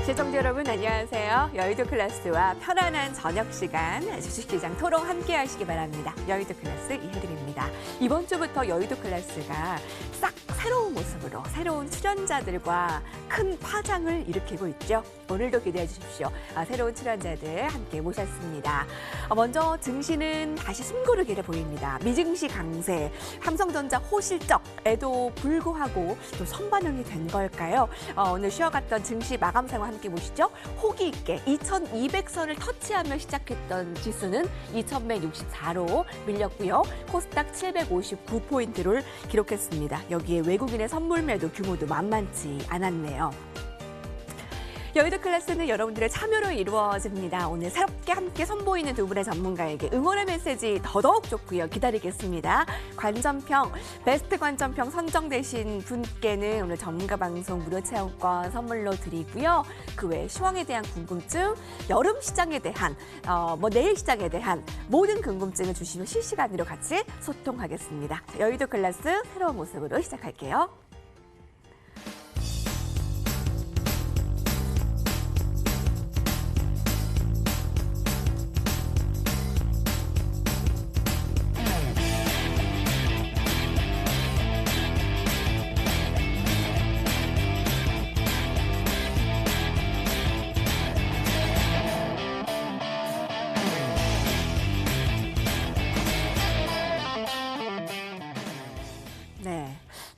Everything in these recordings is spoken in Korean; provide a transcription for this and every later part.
시청자 여러분 안녕하세요. 여의도 클래스와 편안한 저녁 시간 주식시장 토론 함께 하시기 바랍니다. 여의도 클래스 이혜림입니다. 이번 주부터 여의도 클래스가 싹 새로운 모습으로 새로운 출연자들과 큰 파장을 일으키고 있죠. 오늘도 기대해 주십시오. 새로운 출연자들 함께 모셨습니다. 먼저 증시는 다시 숨고르기를 보입니다. 미증시 강세, 삼성전자 호실적에도 불구하고 또 선반영이 된 걸까요? 오늘 쉬어갔던 증시 마감 상황 함께 보시죠. 호기 있게 2200선을 터치하며 시작했던 지수는 2164로 밀렸고요. 코스닥 759포인트를 기록했습니다. 여기에 외국인의 선물 매도 규모도 만만치 않았네요. 여의도 클래스는 여러분들의 참여로 이루어집니다. 오늘 새롭게 함께 선보이는 두 분의 전문가에게 응원의 메시지 더더욱 좋고요. 기다리겠습니다. 관전평, 베스트 관전평 선정되신 분께는 오늘 전문가 방송 무료 체험권 선물로 드리고요. 그 외 시황에 대한 궁금증, 여름 시장에 대한, 내일 시장에 대한 모든 궁금증을 주시면 실시간으로 같이 소통하겠습니다. 여의도 클래스 새로운 모습으로 시작할게요.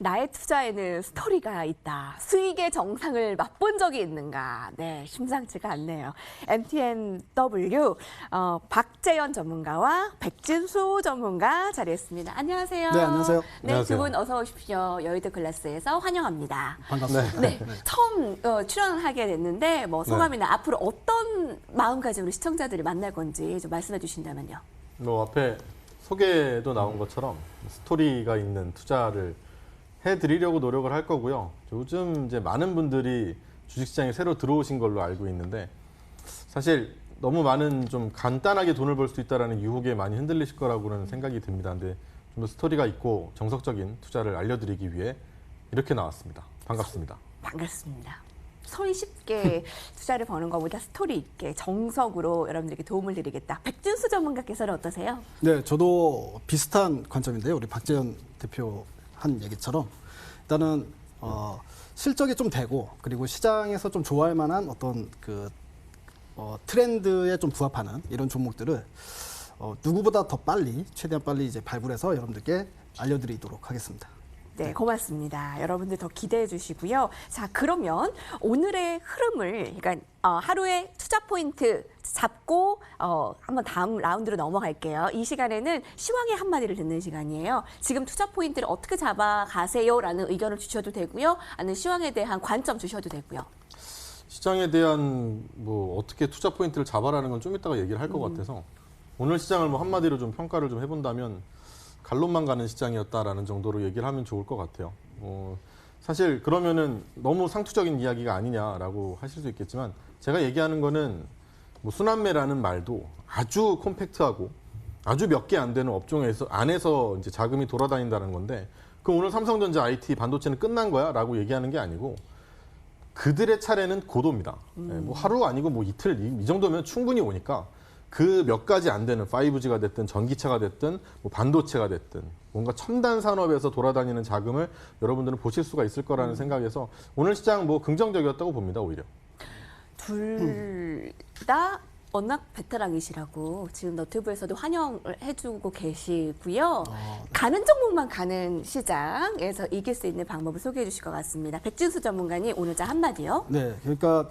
나의 투자에는 스토리가 있다. 수익의 정상을 맛본 적이 있는가? 네, 심상치가 않네요. MTNW 박재현 전문가와 백진수 전문가 자리했습니다. 안녕하세요. 네, 안녕하세요. 네, 두 분 어서 오십시오. 여의도 클래스에서 환영합니다. 반갑습니다. 네, 처음 출연하게 됐는데 소감이나 앞으로 어떤 마음가짐으로 시청자들을 만날 건지 좀 말씀해 주신다면요. 앞에 소개도 나온 것처럼 스토리가 있는 투자를 해드리려고 노력을 할 거고요. 요즘 이제 많은 분들이 주식시장에 새로 들어오신 걸로 알고 있는데 사실 너무 많은 좀 간단하게 돈을 벌 수 있다는 유혹에 많이 흔들리실 거라고는 생각이 듭니다. 근데 좀 더 스토리가 있고 정석적인 투자를 알려드리기 위해 이렇게 나왔습니다. 반갑습니다. 반갑습니다. 손 쉽게 투자를 버는 것보다 스토리 있게 정석으로 여러분들에게 도움을 드리겠다. 백진수 전문가께서는 어떠세요? 네, 저도 비슷한 관점인데요. 우리 박재현 대표 한 얘기처럼 일단은 실적이 좀 되고 그리고 시장에서 좀 좋아할 만한 어떤 트렌드에 좀 부합하는 이런 종목들을 누구보다 더 빨리 최대한 빨리 이제 발굴해서 여러분들께 알려드리도록 하겠습니다. 네, 고맙습니다. 여러분들 더 기대해 주시고요. 자, 그러면 오늘의 흐름을, 그러니까 하루의 투자 포인트 잡고 한번 다음 라운드로 넘어갈게요. 이 시간에는 시황의 한마디를 듣는 시간이에요. 지금 투자 포인트를 어떻게 잡아가세요라는 의견을 주셔도 되고요. 아니면 시황에 대한 관점 주셔도 되고요. 시장에 대한 어떻게 투자 포인트를 잡아라는 건 좀 이따가 얘기를 할 것 같아서 오늘 시장을 한마디로 좀 평가를 좀 해본다면 갈론만 가는 시장이었다라는 정도로 얘기를 하면 좋을 것 같아요. 사실 그러면은 너무 상투적인 이야기가 아니냐라고 하실 수 있겠지만 제가 얘기하는 거는 순환매라는 말도 아주 콤팩트하고 아주 몇 개 안 되는 업종에서 안에서 이제 자금이 돌아다닌다는 건데 그럼 오늘 삼성전자 IT 반도체는 끝난 거야라고 얘기하는 게 아니고 그들의 차례는 고도입니다. 하루 아니고 이틀 이 정도면 충분히 오니까 그 몇 가지 안 되는 5G가 됐든 전기차가 됐든 반도체가 됐든 뭔가 첨단 산업에서 돌아다니는 자금을 여러분들은 보실 수가 있을 거라는 생각에서 오늘 시장 긍정적이었다고 봅니다. 오히려. 둘 다 워낙 베테랑이시라고 지금 너튜브에서도 환영을 해주고 계시고요. 가는 종목만 가는 시장에서 이길 수 있는 방법을 소개해 주실 것 같습니다. 백진수 전문가님 오늘 한마디요. 네, 그러니까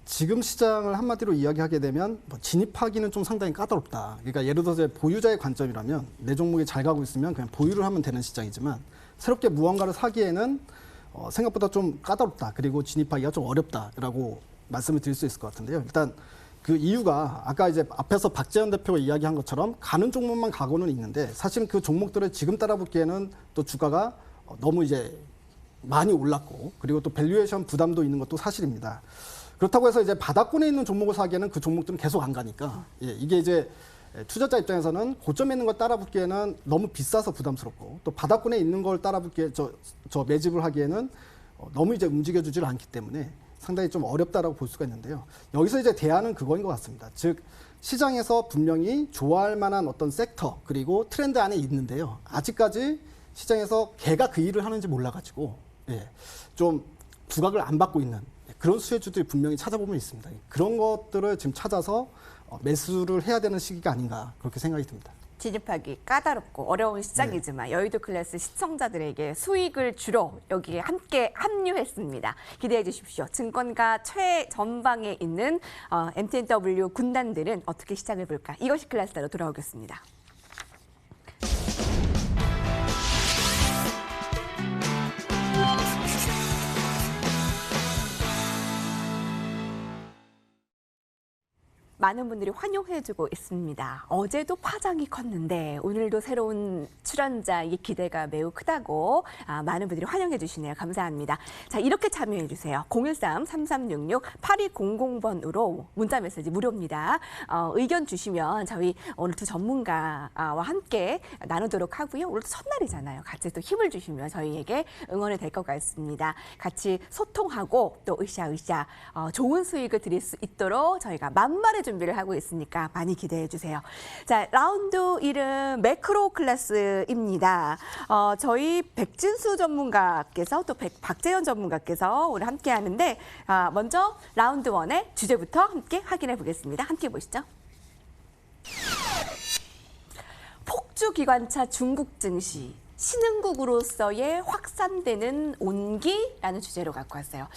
지금 시장을 한마디로 이야기하게 되면 진입하기는 좀 상당히 까다롭다. 그러니까 예를 들어서 보유자의 관점이라면 내 종목이 잘 가고 있으면 그냥 보유를 하면 되는 시장이지만 새롭게 무언가를 사기에는 생각보다 좀 까다롭다. 그리고 진입하기가 좀 어렵다라고 말씀을 드릴 수 있을 것 같은데요. 일단 그 이유가 아까 이제 앞에서 박재현 대표가 이야기한 것처럼 가는 종목만 가고는 있는데 사실은 그 종목들을 지금 따라붙기에는 또 주가가 너무 이제 많이 올랐고 그리고 또 밸류에이션 부담도 있는 것도 사실입니다. 그렇다고 해서 이제 바닥권에 있는 종목을 사기에는 그 종목들은 계속 안 가니까 이게 이제 투자자 입장에서는 고점에 있는 걸 따라붙기에는 너무 비싸서 부담스럽고 또 바닥권에 있는 걸 따라붙기에 저 매집을 하기에는 너무 이제 움직여주질 않기 때문에 상당히 좀 어렵다라고 볼 수가 있는데요. 여기서 이제 대안은 그거인 것 같습니다. 즉 시장에서 분명히 좋아할 만한 어떤 섹터 그리고 트렌드 안에 있는데요. 아직까지 시장에서 걔가 그 일을 하는지 몰라가지고 좀 부각을 안 받고 있는 그런 수혜주들이 분명히 찾아보면 있습니다. 그런 것들을 지금 찾아서 매수를 해야 되는 시기가 아닌가 그렇게 생각이 듭니다. 진입하기 까다롭고 어려운 시장이지만 여의도 클래스 시청자들에게 수익을 주러 여기에 함께 합류했습니다. 기대해 주십시오. 증권가 최전방에 있는 MTNW 군단들은 어떻게 시장을 볼까? 이것이 클래스로 돌아오겠습니다. 많은 분들이 환영해주고 있습니다. 어제도 파장이 컸는데 오늘도 새로운 출연자의 기대가 매우 크다고 많은 분들이 환영해 주시네요. 감사합니다. 자, 이렇게 참여해 주세요. 013-3366-8200번으로 문자 메시지 무료입니다. 의견 주시면 저희 오늘 두 전문가와 함께 나누도록 하고요. 오늘도 첫날이잖아요. 같이 또 힘을 주시면 저희에게 응원이 될 것 같습니다. 같이 소통하고 또 으쌰으쌰 좋은 수익을 드릴 수 있도록 저희가 만만의 준비를 하고 있으니까 많이 기대해 주세요. 자, 라운드 1은 매크로 클래스입니다. 저희 백진수 전문가께서 또 박재현 전문가께서 오늘 함께 하는데 먼저 라운드 1의 주제부터 함께 확인해 보겠습니다. 함께 보시죠. 폭주 기관차 중국 증시 신흥국으로서의 확산되는 온기라는 주제로 갖고 왔어요.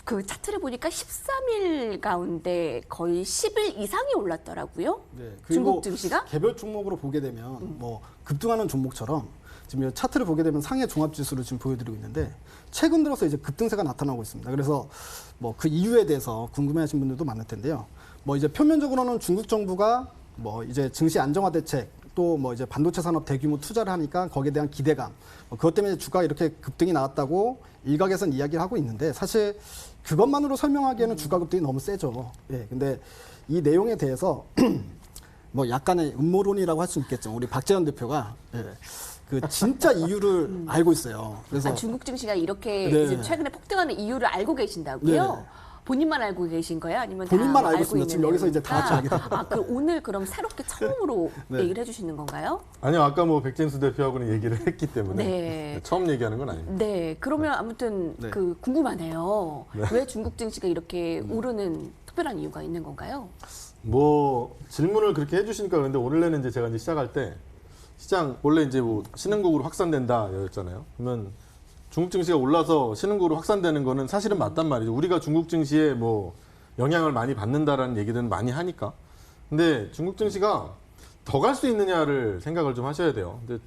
그 차트를 보니까 13일 가운데 거의 10일 이상이 올랐더라고요. 네, 중국 증시가? 개별 종목으로 보게 되면 뭐 급등하는 종목처럼 지금 차트를 보게 되면 상해 종합지수를 지금 보여드리고 있는데 최근 들어서 이제 급등세가 나타나고 있습니다. 그래서 뭐 그 이유에 대해서 궁금해하신 분들도 많을 텐데요. 뭐 이제 표면적으로는 중국 정부가 뭐 이제 증시 안정화 대책 또 뭐 이제 반도체 산업 대규모 투자를 하니까 거기에 대한 기대감 그것 때문에 주가가 이렇게 급등이 나왔다고 일각에서는 이야기를 하고 있는데 사실 그것만으로 설명하기에는 주가 급등이 너무 세죠. 예, 근데 이 내용에 대해서 뭐 약간의 음모론이라고 할 수 있겠죠. 우리 박재현 대표가 그 진짜 이유를 알고 있어요. 그래서 중국 증시가 이렇게 네. 지금 최근에 폭등하는 이유를 알고 계신다고요? 네. 본인만 알고 계신 거예요? 아니면 본인만 다 알고 있습니다. 지금 여기서 이제 다 같이 알게 됩니다. 오늘 그럼 새롭게 처음으로 네. 얘기를 해주시는 건가요? 아니요, 아까 뭐 백진수 대표하고는 얘기를 했기 때문에 네. 처음 얘기하는 건 아닙니다. 네, 그러면 아무튼 네. 그 궁금하네요. 왜 중국 증시가 이렇게 오르는 특별한 이유가 있는 건가요? 뭐 질문을 그렇게 해주시니까 그런데 오늘내는 이제 제가 이제 시작할 때 시장 원래 이제 뭐 신흥국으로 확산된다였잖아요. 그러면 중국 증시가 올라서 신흥국으로 확산되는 거는 사실은 맞단 말이죠. 우리가 중국 증시에 뭐 영향을 많이 받는다라는 얘기들은 많이 하니까. 근데 중국 증시가 더 갈 수 있느냐를 생각을 좀 하셔야 돼요. 근데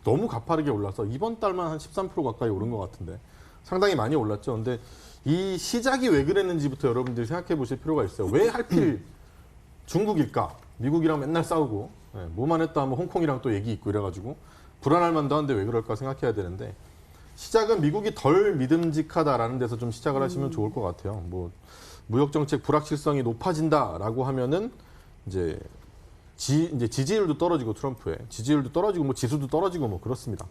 너무 가파르게 올라서 이번 달만 한 13% 가까이 오른 것 같은데 상당히 많이 올랐죠. 근데 이 시작이 왜 그랬는지부터 여러분들이 생각해 보실 필요가 있어요. 왜 하필 중국일까? 미국이랑 맨날 싸우고 뭐만 했다 하면 홍콩이랑 또 얘기 있고 이래가지고 불안할 만도 한데 왜 그럴까 생각해야 되는데 시작은 미국이 덜 믿음직하다라는 데서 좀 시작을 하시면 좋을 것 같아요. 뭐 무역 정책 불확실성이 높아진다라고 하면은 이제 지지율도 떨어지고 트럼프의 지지율도 떨어지고 뭐 지수도 떨어지고 뭐 그렇습니다.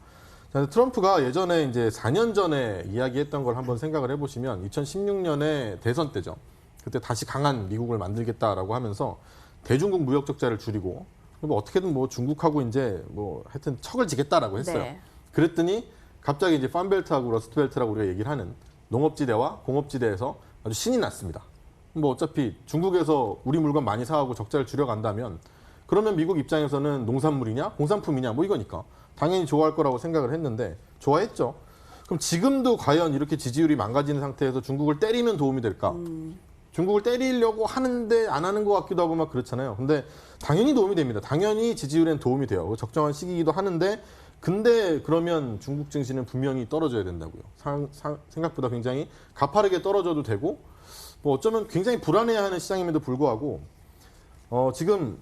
트럼프가 예전에 이제 4년 전에 이야기했던 걸 한번 생각을 해보시면 2016년에 대선 때죠. 그때 다시 강한 미국을 만들겠다라고 하면서 대중국 무역 적자를 줄이고 뭐 어떻게든 뭐 중국하고 이제 뭐 하여튼 척을 지겠다라고 했어요. 네. 그랬더니 갑자기 이제 팜벨트하고 러스트벨트라고 우리가 얘기를 하는 농업지대와 공업지대에서 아주 신이 났습니다. 뭐 어차피 중국에서 우리 물건 많이 사가고 적자를 줄여간다면 그러면 미국 입장에서는 농산물이냐 공산품이냐 뭐 이거니까 당연히 좋아할 거라고 생각을 했는데 좋아했죠. 그럼 지금도 과연 이렇게 지지율이 망가지는 상태에서 중국을 때리면 도움이 될까? 중국을 때리려고 하는데 안 하는 것 같기도 하고 막 그렇잖아요. 근데 당연히 도움이 됩니다. 당연히 지지율엔 도움이 돼요. 적정한 시기이기도 하는데 근데 그러면 중국 증시는 분명히 떨어져야 된다고요. 생각보다 굉장히 가파르게 떨어져도 되고 뭐 어쩌면 굉장히 불안해하는 시장임에도 불구하고 지금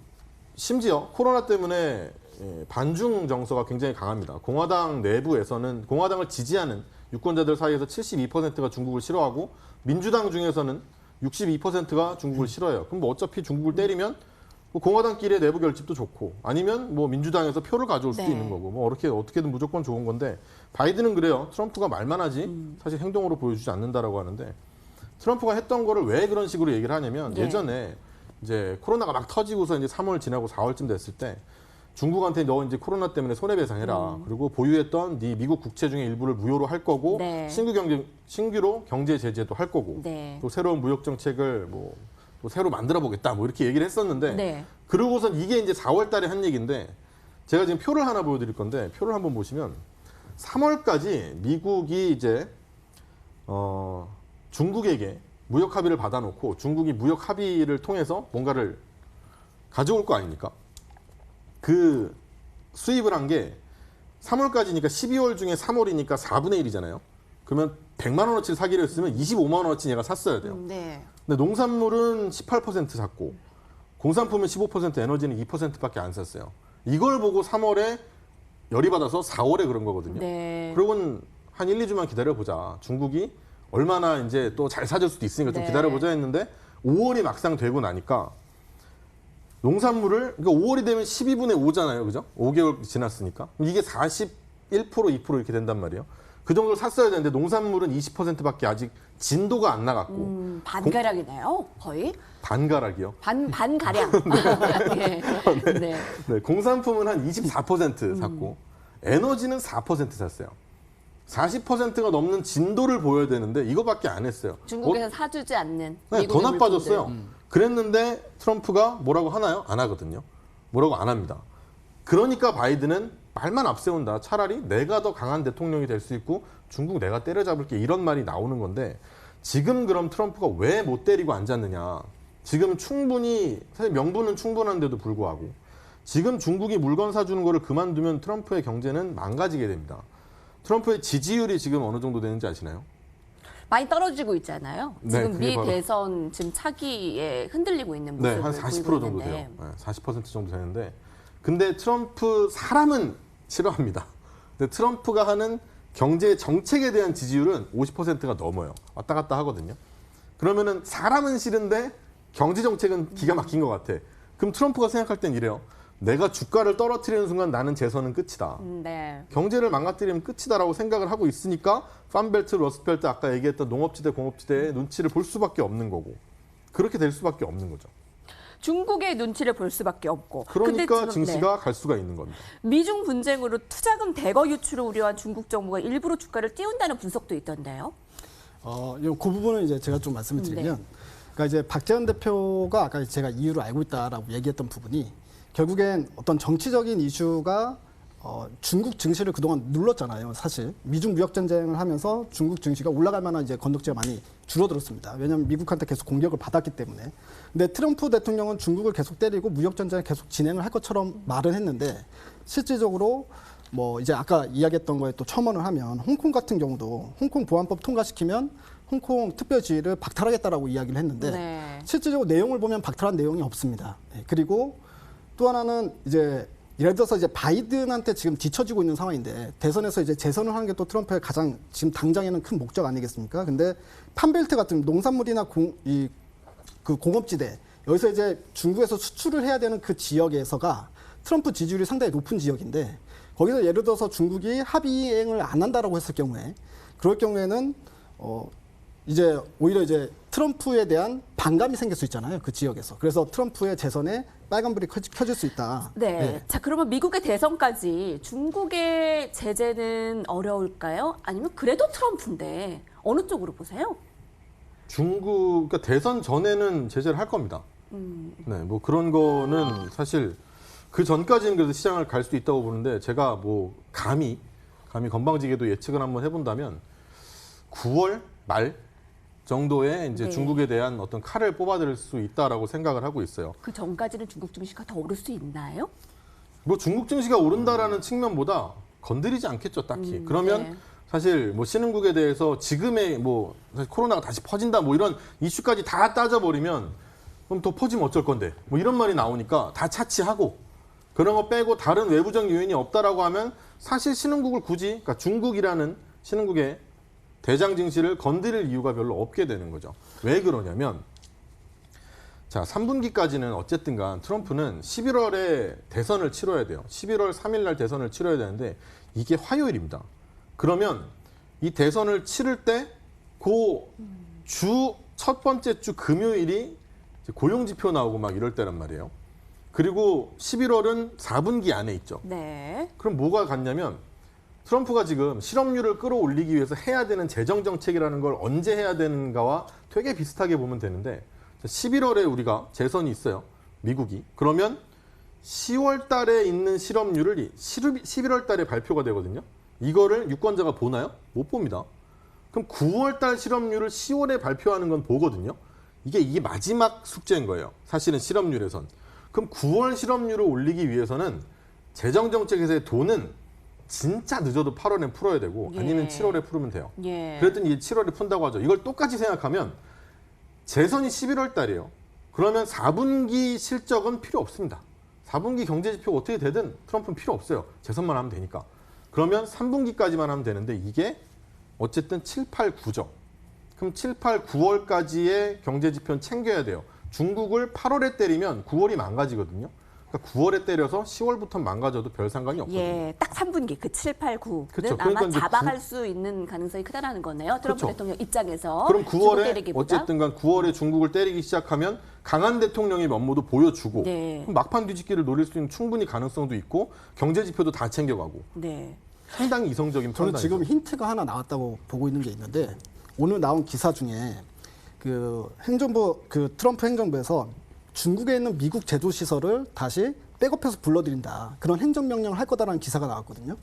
심지어 코로나 때문에 반중 정서가 굉장히 강합니다. 공화당 내부에서는 공화당을 지지하는 유권자들 사이에서 72%가 중국을 싫어하고 민주당 중에서는 62%가 중국을 싫어해요. 그럼 뭐 어차피 중국을 때리면 뭐 공화당끼리의 내부 결집도 좋고 아니면 뭐 민주당에서 표를 가져올 수도 네. 있는 거고 뭐 어떻게든 무조건 좋은 건데 바이든은 그래요. 트럼프가 말만 하지 사실 행동으로 보여주지 않는다라고 하는데 트럼프가 했던 거를 왜 그런 식으로 얘기를 하냐면 네. 예전에 이제 코로나가 막 터지고서 이제 3월 지나고 4월쯤 됐을 때 중국한테 너 이제 코로나 때문에 손해배상해라. 그리고 보유했던 네 미국 국채 중에 일부를 무효로 할 거고 네. 신규로 경제 제재도 할 거고 네. 또 새로운 무역 정책을 뭐 또 새로 만들어 보겠다. 뭐 이렇게 얘기를 했었는데 네. 그러고선 이게 이제 4월 달에 한 얘기인데 제가 지금 표를 하나 보여드릴 건데 표를 한번 보시면 3월까지 미국이 이제 중국에게 무역 합의를 받아놓고 중국이 무역 합의를 통해서 뭔가를 가져올 거 아닙니까? 그 수입을 한 게 3월까지니까 12월 중에 3월이니까 4분의 1이잖아요. 그러면 100만 원어치를 사기로 했으면 25만 원어치 얘가 샀어야 돼요. 네. 근데 농산물은 18% 샀고 공산품은 15%, 에너지는 2%밖에 안 샀어요. 이걸 보고 3월에 열이 받아서 4월에 그런 거거든요. 네. 그러고는 한 1, 2주만 기다려보자. 중국이 얼마나 이제 또 잘 사줄 수도 있으니까 좀 네. 기다려보자 했는데 5월이 막상 되고 나니까 농산물을 그러니까 5월이 되면 12분의 5잖아요. 그죠? 5개월 지났으니까. 이게 41%, 2% 이렇게 된단 말이에요. 그 정도를 샀어야 되는데 농산물은 20%밖에 아직 진도가 안 나갔고 반가량이네요, 거의. 반가락이요. 반가량. 네. 네. 네, 공산품은 한 24% 샀고 에너지는 4% 샀어요. 40%가 넘는 진도를 보여야 되는데 이거밖에 안 했어요. 중국에서 사주지 않는. 네, 더 미국의 나빠졌어요. 물품들. 그랬는데 트럼프가 뭐라고 하나요? 안 하거든요. 뭐라고 안 합니다. 그러니까 바이든은 말만 앞세운다. 차라리 내가 더 강한 대통령이 될 수 있고 중국 내가 때려잡을게 이런 말이 나오는 건데 지금 그럼 트럼프가 왜 못 때리고 앉았느냐. 지금 충분히 사실 명분은 충분한데도 불구하고 지금 중국이 물건 사주는 거를 그만두면 트럼프의 경제는 망가지게 됩니다. 트럼프의 지지율이 지금 어느 정도 되는지 아시나요? 많이 떨어지고 있잖아요. 네, 지금 그게 미 바로- 대선 지금 차기에 흔들리고 있는 네, 모습을 한 40% 정도 보이고 돼요. 있는데. 네, 40% 정도 되는데 근데 트럼프 사람은 싫어합니다. 근데 트럼프가 하는 경제 정책에 대한 지지율은 50%가 넘어요. 왔다 갔다 하거든요. 그러면은 사람은 싫은데 경제 정책은 기가 막힌 것 같아. 그럼 트럼프가 생각할 땐 이래요. 내가 주가를 떨어뜨리는 순간 나는 재선은 끝이다. 네. 경제를 망가뜨리면 끝이다라고 생각을 하고 있으니까 팜벨트, 러스트벨트 아까 얘기했던 농업지대, 공업지대의 눈치를 볼 수밖에 없는 거고 그렇게 될 수밖에 없는 거죠. 중국의 눈치를 볼 수밖에 없고. 근데 그러니까 지금, 증시가 갈 수가 있는 겁니다. 미중 분쟁으로 투자금 대거 유출을 우려한 중국 정부가 일부러 주가를 띄운다는 분석도 있던데요. 그 부분은 이제 제가 좀 말씀을 드리면, 그러니까 이제 박재현 대표가 아까 제가 이유를 알고 있다라고 얘기했던 부분이 결국엔 어떤 정치적인 이슈가 중국 증시를 그동안 눌렀잖아요. 사실 미중 무역 전쟁을 하면서 중국 증시가 올라갈 만한 이제 건덕지가 많이 줄어들었습니다. 왜냐하면 미국한테 계속 공격을 받았기 때문에. 근데 트럼프 대통령은 중국을 계속 때리고 무역 전쟁을 계속 진행을 할 것처럼 말은 했는데 실질적으로 뭐 이제 아까 이야기했던 거에 또 첨언을 하면 홍콩 같은 경우도 홍콩 보안법 통과시키면 홍콩 특별지위를 박탈하겠다라고 이야기를 했는데 네. 실질적으로 내용을 보면 박탈한 내용이 없습니다. 네, 그리고 또 하나는 이제 예를 들어서 이제 바이든한테 지금 뒤처지고 있는 상황인데 대선에서 이제 재선을 하는 게 또 트럼프의 가장 지금 당장에는 큰 목적 아니겠습니까? 근데 팜벨트 같은 농산물이나 그 공업지대 여기서 이제 중국에서 수출을 해야 되는 그 지역에서가 트럼프 지지율이 상당히 높은 지역인데 거기서 예를 들어서 중국이 합의행을 안 한다라고 했을 경우에 그럴 경우에는 이제 오히려 이제 트럼프에 대한 반감이 생길 수 있잖아요. 그 지역에서. 그래서 트럼프의 재선에 빨간불이 켜질 수 있다. 네. 자, 그러면 미국의 대선까지 중국의 제재는 어려울까요? 아니면 그래도 트럼프인데 어느 쪽으로 보세요? 그러니까 대선 전에는 제재를 할 겁니다. 네, 뭐 그런 거는 사실 그 전까지는 그래도 시장을 갈 수 있다고 보는데 제가 뭐 감히 건방지게도 예측을 한번 해본다면 9월 말 정도에 이제 네. 중국에 대한 어떤 칼을 뽑아들일 수 있다라고 생각을 하고 있어요. 그 전까지는 중국 증시가 더 오를 수 있나요? 뭐 중국 증시가 오른다라는 측면보다 건드리지 않겠죠, 딱히. 그러면 네. 사실 뭐 신흥국에 대해서 지금의 뭐 사실 코로나가 다시 퍼진다 뭐 이런 이슈까지 다 따져버리면 그럼 더 퍼지면 어쩔 건데 뭐 이런 말이 나오니까 다 차치하고 그런 거 빼고 다른 외부적 요인이 없다라고 하면 사실 신흥국을 굳이 그러니까 중국이라는 신흥국의 대장 증시를 건드릴 이유가 별로 없게 되는 거죠. 왜 그러냐면 자 3분기까지는 어쨌든 간 트럼프는 11월에 대선을 치러야 돼요. 11월 3일 날 대선을 치러야 되는데 이게 화요일입니다. 그러면 이 대선을 치를 때 그 주 첫 번째 주 금요일이 이제 고용지표 나오고 막 이럴 때란 말이에요. 그리고 11월은 4분기 안에 있죠. 네. 그럼 뭐가 같냐면 트럼프가 지금 실업률을 끌어올리기 위해서 해야 되는 재정 정책이라는 걸 언제 해야 되는가와 되게 비슷하게 보면 되는데 11월에 우리가 재선이 있어요. 미국이. 그러면 10월 달에 있는 실업률을 11월 달에 발표가 되거든요. 이거를 유권자가 보나요? 못 봅니다. 그럼 9월 달 실업률을 10월에 발표하는 건 보거든요. 이게 마지막 숙제인 거예요. 사실은 실업률에선. 그럼 9월 실업률을 올리기 위해서는 재정정책에서의 돈은 진짜 늦어도 8월에 풀어야 되고 아니면 7월에 풀으면 돼요. 예. 그랬더니 이제 7월에 푼다고 하죠. 이걸 똑같이 생각하면 재선이 11월 달이에요. 그러면 4분기 실적은 필요 없습니다. 4분기 경제지표가 어떻게 되든 트럼프는 필요 없어요. 재선만 하면 되니까. 그러면 3분기까지만 하면 되는데 이게 어쨌든 7, 8, 9죠. 그럼 7, 8, 9월까지의 경제지표는 챙겨야 돼요. 중국을 8월에 때리면 9월이 망가지거든요. 그러니까 9월에 때려서 10월부터 망가져도 별 상관이 없거든요. 예, 딱 3분기 그 7, 8, 9는 그쵸. 아마 그러니까 이제 잡아갈 수 있는 가능성이 크다라는 거네요. 트럼프 그쵸. 대통령 입장에서. 그럼 중국 9월에 때리기보다. 어쨌든 간 9월에 중국을 때리기 시작하면 강한 대통령의 면모도 보여주고 네. 그럼 막판 뒤집기를 노릴 수 있는 충분히 가능성도 있고 경제지표도 다 챙겨가고 네. 상당히 이성적인 저는 판단이죠. 지금 힌트가 하나 나왔다고 보고 있는 게 있는데 오늘 나온 기사 중에 그 트럼프 행정부에서 중국에 있는 미국 제조 시설을 다시 백업해서 불러들인다. 그런 행정명령을 할 거다라는 기사가 나왔거든요.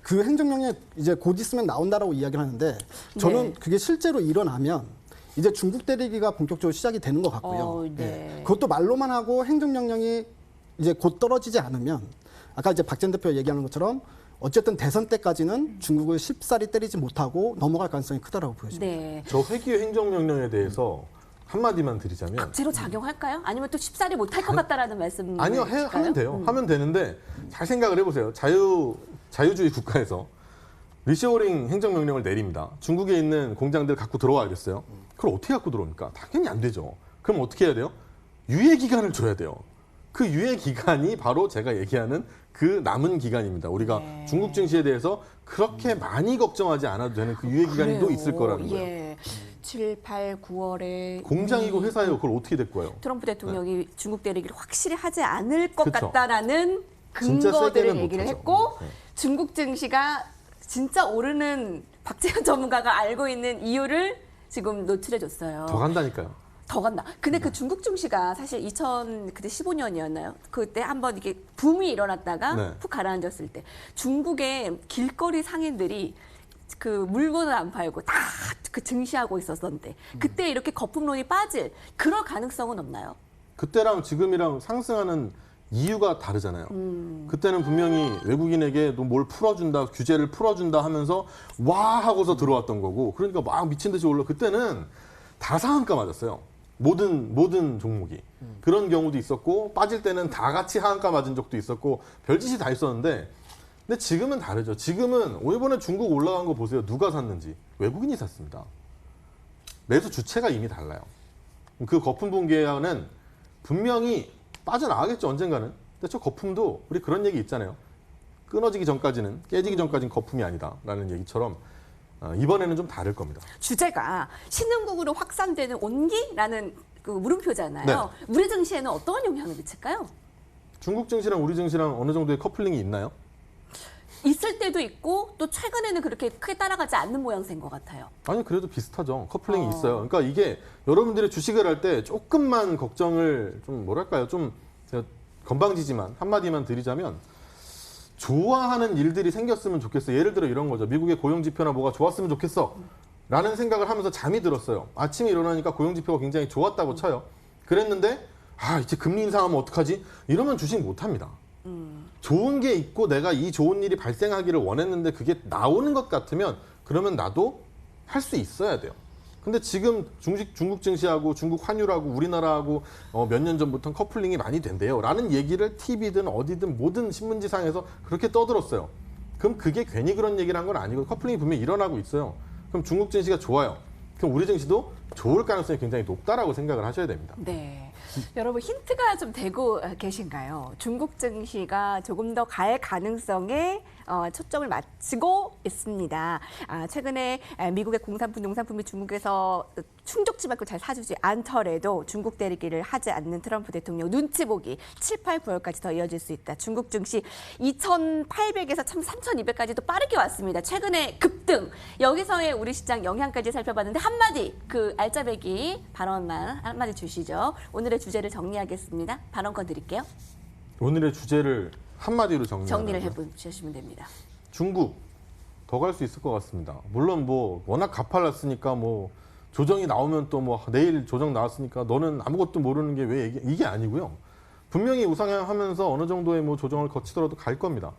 그 행정명령 이제 곧 있으면 나온다라고 이야기를 하는데 저는 네. 그게 실제로 일어나면 이제 중국 때리기가 본격적으로 시작이 되는 것 같고요. 네. 그것도 말로만 하고 행정명령이 이제 곧 떨어지지 않으면 아까 이제 박 전 대표 얘기하는 것처럼 어쨌든 대선 때까지는 중국을 쉽사리 때리지 못하고 넘어갈 가능성이 크다라고 보여집니다. 네. 저 회기 행정명령에 대해서 한마디만 드리자면 억지로 작용할까요? 아니면 또 쉽사리 못할 것 같다라는 말씀? 아니요 하면 돼요. 하면 되는데 잘 생각을 해보세요. 자유주의 국가에서 리쇼어링 행정명령을 내립니다. 중국에 있는 공장들 갖고 들어와야겠어요. 그걸 어떻게 갖고 들어옵니까? 당연히 안 되죠. 그럼 어떻게 해야 돼요? 유예 기간을 줘야 돼요. 그 유예 기간이 바로 제가 얘기하는 그 남은 기간입니다. 우리가 네. 중국 증시에 대해서 그렇게 많이 걱정하지 않아도 되는 그 유예 기간이 또 있을 거라는 거예요. 예. 7, 8, 9월에 공장이고 회사예요. 그걸 어떻게 될 거예요? 트럼프 대통령이 중국 때리기를 확실히 하지 않을 것 그쵸. 같다라는 진짜 근거들을 세게는 얘기를 못하죠. 했고 네. 중국 증시가 진짜 오르는 박재현 전문가가 알고 있는 이유를 지금 노출해 줬어요. 더 간다니까요. 더 간다. 근데 그 중국 증시가 사실 2015년이었나요? 그때 한번 이게 붐이 일어났다가 네. 푹 가라앉았을 때 중국의 길거리 상인들이 그 물건을 안 팔고 다 그 증시하고 있었는데 그때 이렇게 거품론이 빠질 그럴 가능성은 없나요? 그때랑 지금이랑 상승하는 이유가 다르잖아요. 그때는 분명히 외국인에게 뭘 풀어준다, 규제를 풀어준다 하면서 와 하고서 들어왔던 거고, 그러니까 막 미친 듯이 올라. 그때는 다 상한가 맞았어요. 모든 종목이. 그런 경우도 있었고, 빠질 때는 다 같이 하한가 맞은 적도 있었고, 별짓이 다 있었는데, 근데 지금은 다르죠. 지금은 이번에 중국 올라간 거 보세요. 누가 샀는지. 외국인이 샀습니다. 매수 주체가 이미 달라요. 그 거품 붕괴는 분명히 빠져나가겠죠, 언젠가는. 근데 저 거품도 우리 그런 얘기 있잖아요. 끊어지기 전까지는, 깨지기 전까지는 거품이 아니다라는 얘기처럼 이번에는 좀 다를 겁니다. 주제가 신흥국으로 확산되는 온기라는 그 물음표잖아요. 네. 우리 증시에는 어떤 영향을 미칠까요? 중국 증시랑 우리 증시랑 어느 정도의 커플링이 있나요? 있을 때도 있고 또 최근에는 그렇게 크게 따라가지 않는 모양새인 것 같아요. 아니 그래도 비슷하죠. 커플링이 있어요. 그러니까 이게 여러분들이 주식을 할 때 조금만 걱정을 좀 뭐랄까요? 좀 제가 건방지지만 한마디만 드리자면 좋아하는 일들이 생겼으면 좋겠어. 예를 들어 이런 거죠. 미국의 고용지표나 뭐가 좋았으면 좋겠어. 라는 생각을 하면서 잠이 들었어요. 아침에 일어나니까 고용지표가 굉장히 좋았다고 쳐요. 그랬는데 이제 금리 인상하면 어떡하지? 이러면 주식 못합니다. 좋은 게 있고 내가 이 좋은 일이 발생하기를 원했는데 그게 나오는 것 같으면 그러면 나도 할 수 있어야 돼요. 근데 지금 중국 증시하고 중국 환율하고 우리나라하고 몇 년 전부터 커플링이 많이 된대요. 라는 얘기를 TV든 어디든 모든 신문지상에서 그렇게 떠들었어요. 그럼 그게 괜히 그런 얘기를 한 건 아니고 커플링이 분명히 일어나고 있어요. 그럼 중국 증시가 좋아요. 그럼 우리 증시도 좋을 가능성이 굉장히 높다라고 생각을 하셔야 됩니다. 네. 여러분 힌트가 좀 되고 계신가요? 중국 증시가 조금 더 갈 가능성에 초점을 맞추고 있습니다. 최근에 미국의 공산품, 농산품이 중국에서 충족지만큼 잘 사주지 않더라도 중국 대리기를 하지 않는 트럼프 대통령 눈치 보기 7, 8, 9월까지 더 이어질 수 있다. 중국 증시 2,800에서 3,200까지도 빠르게 왔습니다. 최근에 급등. 여기서의 우리 시장 영향까지 살펴봤는데 한마디 그 알짜배기 발언만 한마디 주시죠. 오늘의 주제를 정리하겠습니다. 발언권 드릴게요. 오늘의 주제를 한마디로 정리를 해주시면 됩니다. 중국 더 갈 수 있을 것 같습니다. 물론 뭐 워낙 가팔랐으니까 뭐 조정이 나오면 또 뭐 내일 조정 나왔으니까 너는 아무것도 모르는 게 왜 이게 아니고요. 분명히 우상향하면서 어느 정도의 뭐 조정을 거치더라도 갈 겁니다.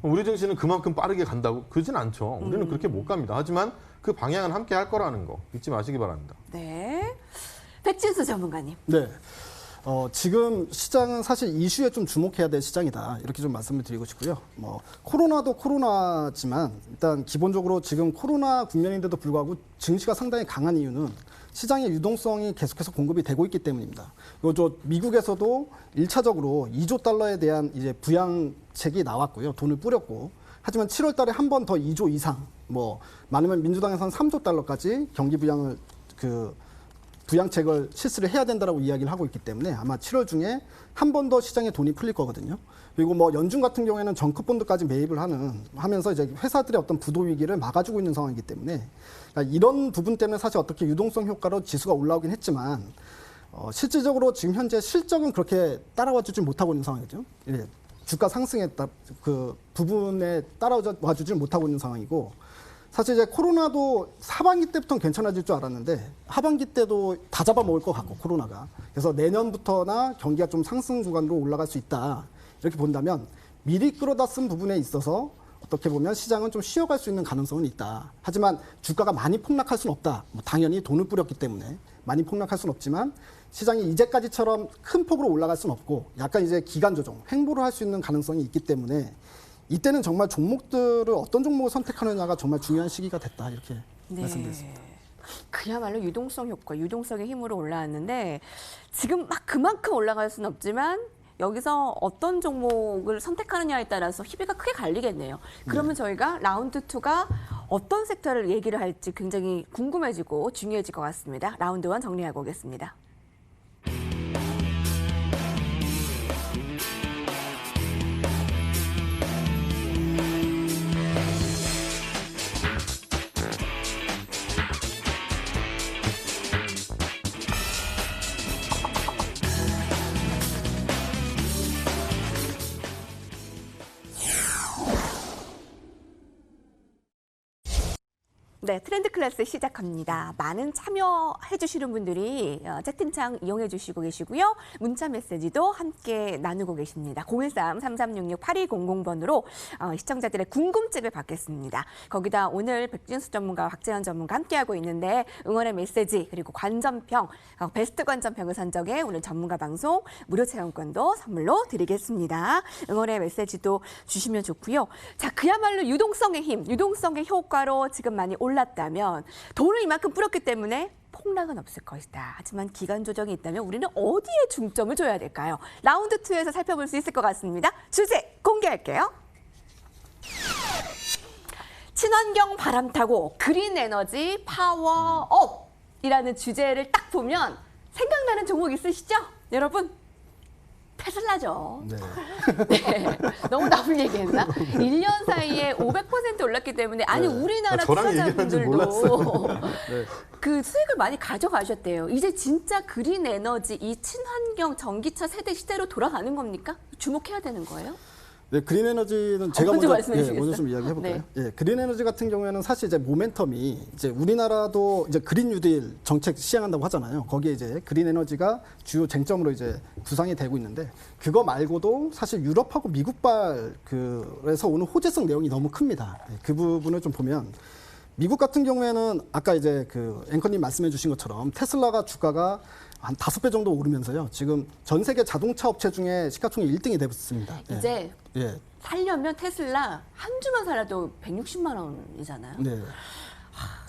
우리 증시는 그만큼 빠르게 간다고 그러진 않죠. 우리는 그렇게 못 갑니다. 하지만 그 방향은 함께 할 거라는 거 잊지 마시기 바랍니다. 네. 백진수 전문가님. 네. 지금 시장은 사실 이슈에 좀 주목해야 될 시장이다. 이렇게 좀 말씀을 드리고 싶고요. 뭐 코로나도 코로나지만 일단 기본적으로 지금 코로나 국면인데도 불구하고 증시가 상당히 강한 이유는 시장의 유동성이 계속해서 공급이 되고 있기 때문입니다. 저 미국에서도 1차적으로 2조 달러에 대한 이제 부양책이 나왔고요. 돈을 뿌렸고. 하지만 7월 달에 한 번 더 2조 이상, 뭐 많으면 민주당에서는 3조 달러까지 경기 부양을 부양책을 실시를 해야 된다라고 이야기를 하고 있기 때문에 아마 7월 중에 한 번 더 시장에 돈이 풀릴 거거든요. 그리고 뭐 연준 같은 경우에는 정크본드까지 매입을 하면서 이제 회사들의 어떤 부도 위기를 막아주고 있는 상황이기 때문에 그러니까 이런 부분 때문에 사실 어떻게 유동성 효과로 지수가 올라오긴 했지만 실질적으로 지금 현재 실적은 그렇게 따라와주지 못하고 있는 상황이죠. 예, 주가 상승에 그 부분에 따라와주지 못하고 있는 상황이고. 사실 이제 코로나도 하반기 때부터는 괜찮아질 줄 알았는데 하반기 때도 다 잡아먹을 것 같고 코로나가. 그래서 내년부터나 경기가 좀 상승 구간으로 올라갈 수 있다. 이렇게 본다면 미리 끌어다 쓴 부분에 있어서 어떻게 보면 시장은 좀 쉬어갈 수 있는 가능성은 있다. 하지만 주가가 많이 폭락할 수는 없다. 뭐 당연히 돈을 뿌렸기 때문에 많이 폭락할 수는 없지만 시장이 이제까지처럼 큰 폭으로 올라갈 수는 없고 약간 이제 기간 조정, 횡보를 할 수 있는 가능성이 있기 때문에 이때는 정말 종목들을 어떤 종목을 선택하느냐가 정말 중요한 시기가 됐다 이렇게 말씀드렸습니다. 그야말로 유동성 효과, 유동성의 힘으로 올라왔는데 지금 막 그만큼 올라갈 수는 없지만 여기서 어떤 종목을 선택하느냐에 따라서 희비가 크게 갈리겠네요. 그러면 저희가 라운드 2가 어떤 섹터를 얘기를 할지 굉장히 궁금해지고 중요해질 것 같습니다. 라운드 1 정리하고 오겠습니다. 네, 트렌드 클래스 시작합니다. 많은 참여해 주시는 분들이 채팅창 이용해 주시고 계시고요. 문자 메시지도 함께 나누고 계십니다. 013-3366-8200번으로 시청자들의 궁금증을 받겠습니다. 거기다 오늘 백진수 전문가와 박재현 전문가 함께하고 있는데 응원의 메시지 그리고 관전평, 베스트 관전평을 선정해 오늘 전문가 방송 무료 체험권도 선물로 드리겠습니다. 응원의 메시지도 주시면 좋고요. 자, 그야말로 유동성의 힘, 유동성의 효과로 지금 많이 올랐다면 돈을 이만큼 뿌렸기 때문에 폭락은 없을 것이다. 하지만 기간 조정이 있다면 우리는 어디에 중점을 줘야 될까요? 라운드 2에서 살펴볼 수 있을 것 같습니다. 주제 공개할게요. 친환경 바람 타고 그린 에너지 파워업이라는 주제를 딱 보면 생각나는 종목 있으시죠? 여러분? 테슬라죠. 네. 네. 너무 나쁜 얘기했나? 1년 사이에 500% 올랐기 때문에 아니 네. 우리나라 저랑 얘기하는지 투자자분들도 네. 그 수익을 많이 가져가셨대요. 이제 진짜 그린 에너지 이 친환경 전기차 세대 시대로 돌아가는 겁니까? 주목해야 되는 거예요? 네, 그린 에너지는 제가 먼저 먼저, 말씀해 주시겠어요? 먼저 좀 이야기해 볼까요? 네. 예, 그린 에너지 같은 경우에는 사실 이제 모멘텀이 이제 우리나라도 이제 그린 뉴딜 정책 시행한다고 하잖아요. 거기에 이제 그린 에너지가 주요 쟁점으로 이제 구상이 되고 있는데 그거 말고도 사실 유럽하고 미국발 그래서 오는 호재성 내용이 너무 큽니다. 예, 그 부분을 좀 보면 미국 같은 경우에는 아까 이제 그 앵커님 말씀해 주신 것처럼 테슬라가 주가가 한 5배 정도 오르면서요. 지금 전 세계 자동차 업체 중에 시가총액 1등이 되었습니다. 이제 예. 살려면 테슬라 한 주만 살아도 160만 원이잖아요. 네.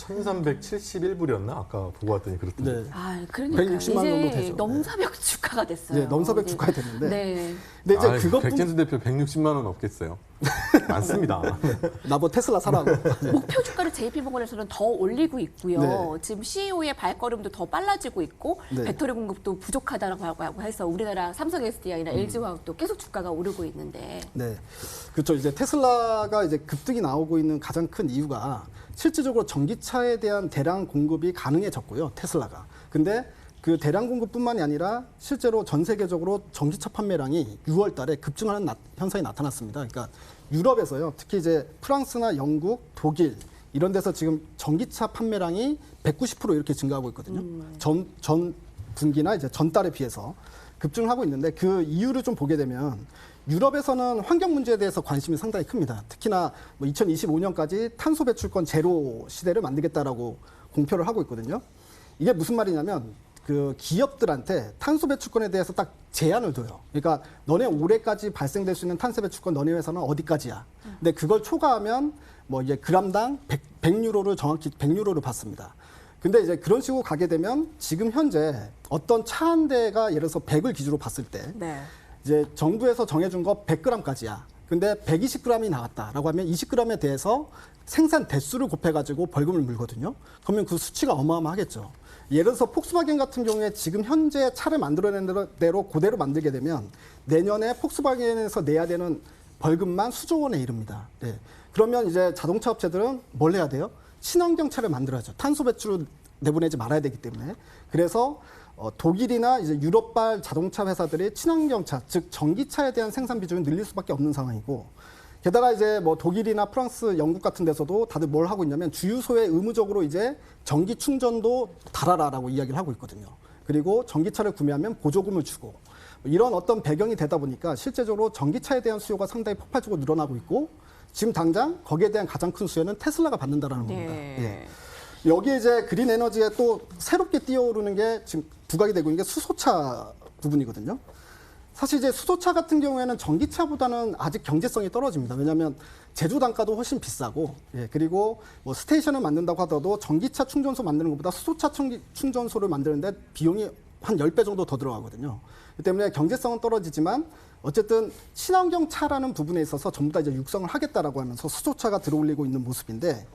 1371불이었나? 아까 보고 왔더니 그렇던데. 네. 아, 그러니까 160만 정도 이제 되죠. 넘사벽 주가가 됐어요. 네, 넘사벽 이제. 주가가 됐는데. 네. 근데 이제 아이, 그것뿐 백진수 대표 160만 원 없겠어요. 많습니다. 나뭐 테슬라 사라고. 목표 주가를 JP모건에서는 더 올리고 있고요. 네. 지금 CEO의 발걸음도 더 빨라지고 있고 네. 배터리 공급도 부족하다고 해서 우리나라 삼성 SDI나 LG화학도 계속 주가가 오르고 있는데 네. 그렇죠. 이제 테슬라가 이제 급등이 나오고 있는 가장 큰 이유가 실질적으로 전기차에 대한 대량 공급이 가능해졌고요. 테슬라가. 근데 그 대량 공급뿐만이 아니라 실제로 전 세계적으로 전기차 판매량이 6월 달에 급증하는 현상이 나타났습니다. 그러니까 유럽에서요. 특히 이제 프랑스나 영국, 독일 이런 데서 지금 전기차 판매량이 190% 이렇게 증가하고 있거든요. 전 분기나 이제 전달에 비해서 급증을 하고 있는데 그 이유를 좀 보게 되면 유럽에서는 환경 문제에 대해서 관심이 상당히 큽니다. 특히나 뭐 2025년까지 탄소 배출권 제로 시대를 만들겠다라고 공표를 하고 있거든요. 이게 무슨 말이냐면 그 기업들한테 탄소 배출권에 대해서 딱 제한을 둬요. 그러니까 너네 올해까지 발생될 수 있는 탄소 배출권 너네 회사는 어디까지야. 근데 그걸 초과하면 뭐 이제 그람당 100유로를 정확히 100유로를 받습니다. 근데 이제 그런 식으로 가게 되면 지금 현재 어떤 차 한 대가 예를 들어서 100을 기준으로 봤을 때 네. 이제 정부에서 정해준 거 100g까지야. 근데 120g이 나왔다라고 하면 20g에 대해서 생산 대수를 곱해가지고 벌금을 물거든요. 그러면 그 수치가 어마어마하겠죠. 예를 들어서 폭스바겐 같은 경우에 지금 현재 차를 만들어낸 대로 그대로 만들게 되면 내년에 폭스바겐에서 내야 되는 벌금만 수조 원에 이릅니다. 네. 그러면 이제 자동차 업체들은 뭘 해야 돼요? 친환경 차를 만들어야죠. 탄소 배출을 내보내지 말아야 되기 때문에. 그래서 독일이나 이제 유럽발 자동차 회사들이 친환경차, 즉 전기차에 대한 생산 비중을 늘릴 수밖에 없는 상황이고, 게다가 이제 뭐 독일이나 프랑스, 영국 같은 데서도 다들 뭘 하고 있냐면 주유소에 의무적으로 이제 전기 충전도 달아라라고 이야기를 하고 있거든요. 그리고 전기차를 구매하면 보조금을 주고 이런 어떤 배경이 되다 보니까 실제적으로 전기차에 대한 수요가 상당히 폭발적으로 늘어나고 있고 지금 당장 거기에 대한 가장 큰 수혜는 테슬라가 받는다라는 겁니다. 네. 예. 여기 이제 그린 에너지에 또 새롭게 뛰어오르는 게 지금 부각이 되고 있는 게 수소차 부분이거든요. 사실 이제 수소차 같은 경우에는 전기차보다는 아직 경제성이 떨어집니다. 왜냐하면 제조 단가도 훨씬 비싸고, 예, 그리고 뭐 스테이션을 만든다고 하더라도 전기차 충전소 만드는 것보다 수소차 충전소를 만드는데 비용이 한 10배 정도 더 들어가거든요. 그 때문에 경제성은 떨어지지만 어쨌든 친환경 차라는 부분에 있어서 전부 다 이제 육성을 하겠다라고 하면서 수소차가 들어올리고 있는 모습인데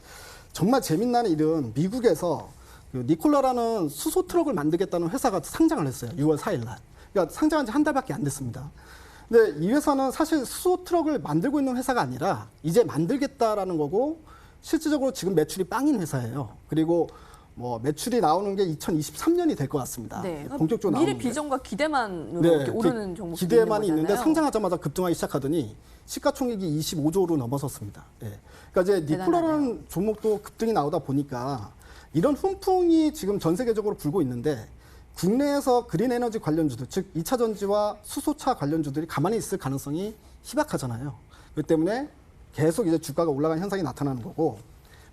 정말 재밌는 일은 미국에서 그 니콜라라는 수소 트럭을 만들겠다는 회사가 상장을 했어요. 6월 4일 날. 그러니까 상장한 지 한 달밖에 안 됐습니다. 근데 이 회사는 사실 수소 트럭을 만들고 있는 회사가 아니라 이제 만들겠다라는 거고 실질적으로 지금 매출이 빵인 회사예요. 그리고 뭐 매출이 나오는 게 2023년이 될 것 같습니다. 네. 본격적으로 미래 나오는 게. 비전과 기대만으로 네, 이렇게 오르는 종목이 기대만이 있는 있는데 거잖아요. 상장하자마자 급등하기 시작하더니 시가총액이 25조로 넘어섰습니다. 예. 그러니까 이제 대단하네요. 니콜라라는 종목도 급등이 나오다 보니까 이런 훈풍이 지금 전 세계적으로 불고 있는데 국내에서 그린 에너지 관련주들, 즉 2차 전지와 수소차 관련주들이 가만히 있을 가능성이 희박하잖아요. 그렇기 때문에 계속 이제 주가가 올라가는 현상이 나타나는 거고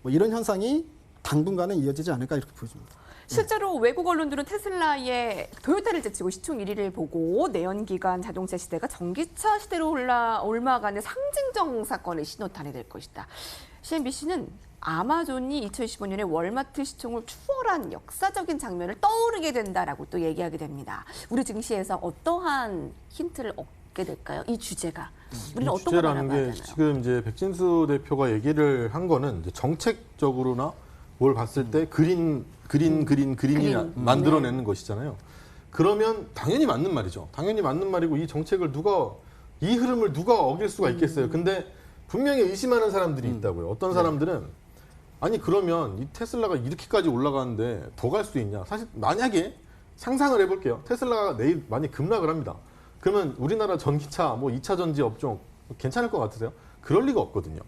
뭐 이런 현상이 당분간은 이어지지 않을까 이렇게 보여집니다. 실제로 외국 언론들은 테슬라의 토요타를 제치고 시총 1위를 보고 내연기관 자동차 시대가 전기차 시대로 올라가는 상징적 사건의 신호탄이 될 것이다. CNBC는 아마존이 2015년에 월마트 시총을 추월한 역사적인 장면을 떠오르게 된다라고 또 얘기하게 됩니다. 우리 증시에서 어떠한 힌트를 얻게 될까요? 이 주제가. 우리는 어떤 걸 주제라는 알아봐야 게 되나요? 지금 이제 백진수 대표가 얘기를 한 거는 이제 정책적으로나 뭘 봤을 때 그린이 그린. 만들어내는 것이잖아요. 그러면 당연히 맞는 말이죠. 당연히 맞는 말이고 이 정책을 이 흐름을 누가 어길 수가 있겠어요. 근데 분명히 의심하는 사람들이 있다고요. 어떤 사람들은 아니 그러면 이 테슬라가 이렇게까지 올라가는데 더 갈 수 있냐. 사실 만약에 상상을 해볼게요. 테슬라가 내일 많이 급락을 합니다. 그러면 우리나라 전기차, 뭐 2차 전지 업종 괜찮을 것 같으세요? 그럴 리가 없거든요.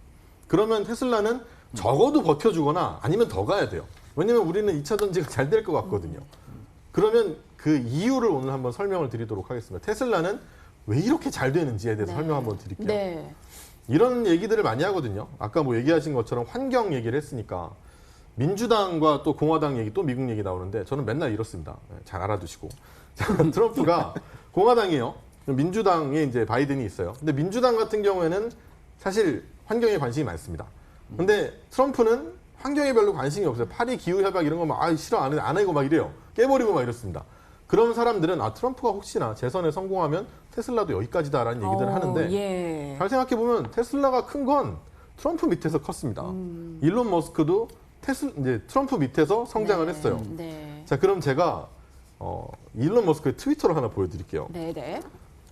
그러면 테슬라는 적어도 버텨주거나 아니면 더 가야 돼요. 왜냐면 우리는 2차 전지가 잘 될 것 같거든요. 그러면 그 이유를 오늘 한번 설명을 드리도록 하겠습니다. 테슬라는 왜 이렇게 잘 되는지에 대해서 설명 한번 드릴게요. 네. 이런 얘기들을 많이 하거든요. 아까 뭐 얘기하신 것처럼 환경 얘기를 했으니까 민주당과 또 공화당 얘기 또 미국 얘기 나오는데 저는 맨날 이렇습니다. 잘 알아두시고. 트럼프가 공화당이에요. 민주당에 이제 바이든이 있어요. 근데 민주당 같은 경우에는 사실 환경에 관심이 많습니다. 근데 트럼프는 환경에 별로 관심이 없어요. 파리 기후 협약 이런 거 막 싫어 안 하고 막 이래요. 깨버리고 막 이렇습니다. 그런 사람들은 트럼프가 혹시나 재선에 성공하면 테슬라도 여기까지다라는 얘기들을 하는데 예. 잘 생각해 보면 테슬라가 큰 건 트럼프 밑에서 컸습니다. 일론 머스크도 이제 트럼프 밑에서 성장을 네. 했어요. 네. 자, 그럼 제가 일론 머스크의 트위터를 하나 보여드릴게요. 네네.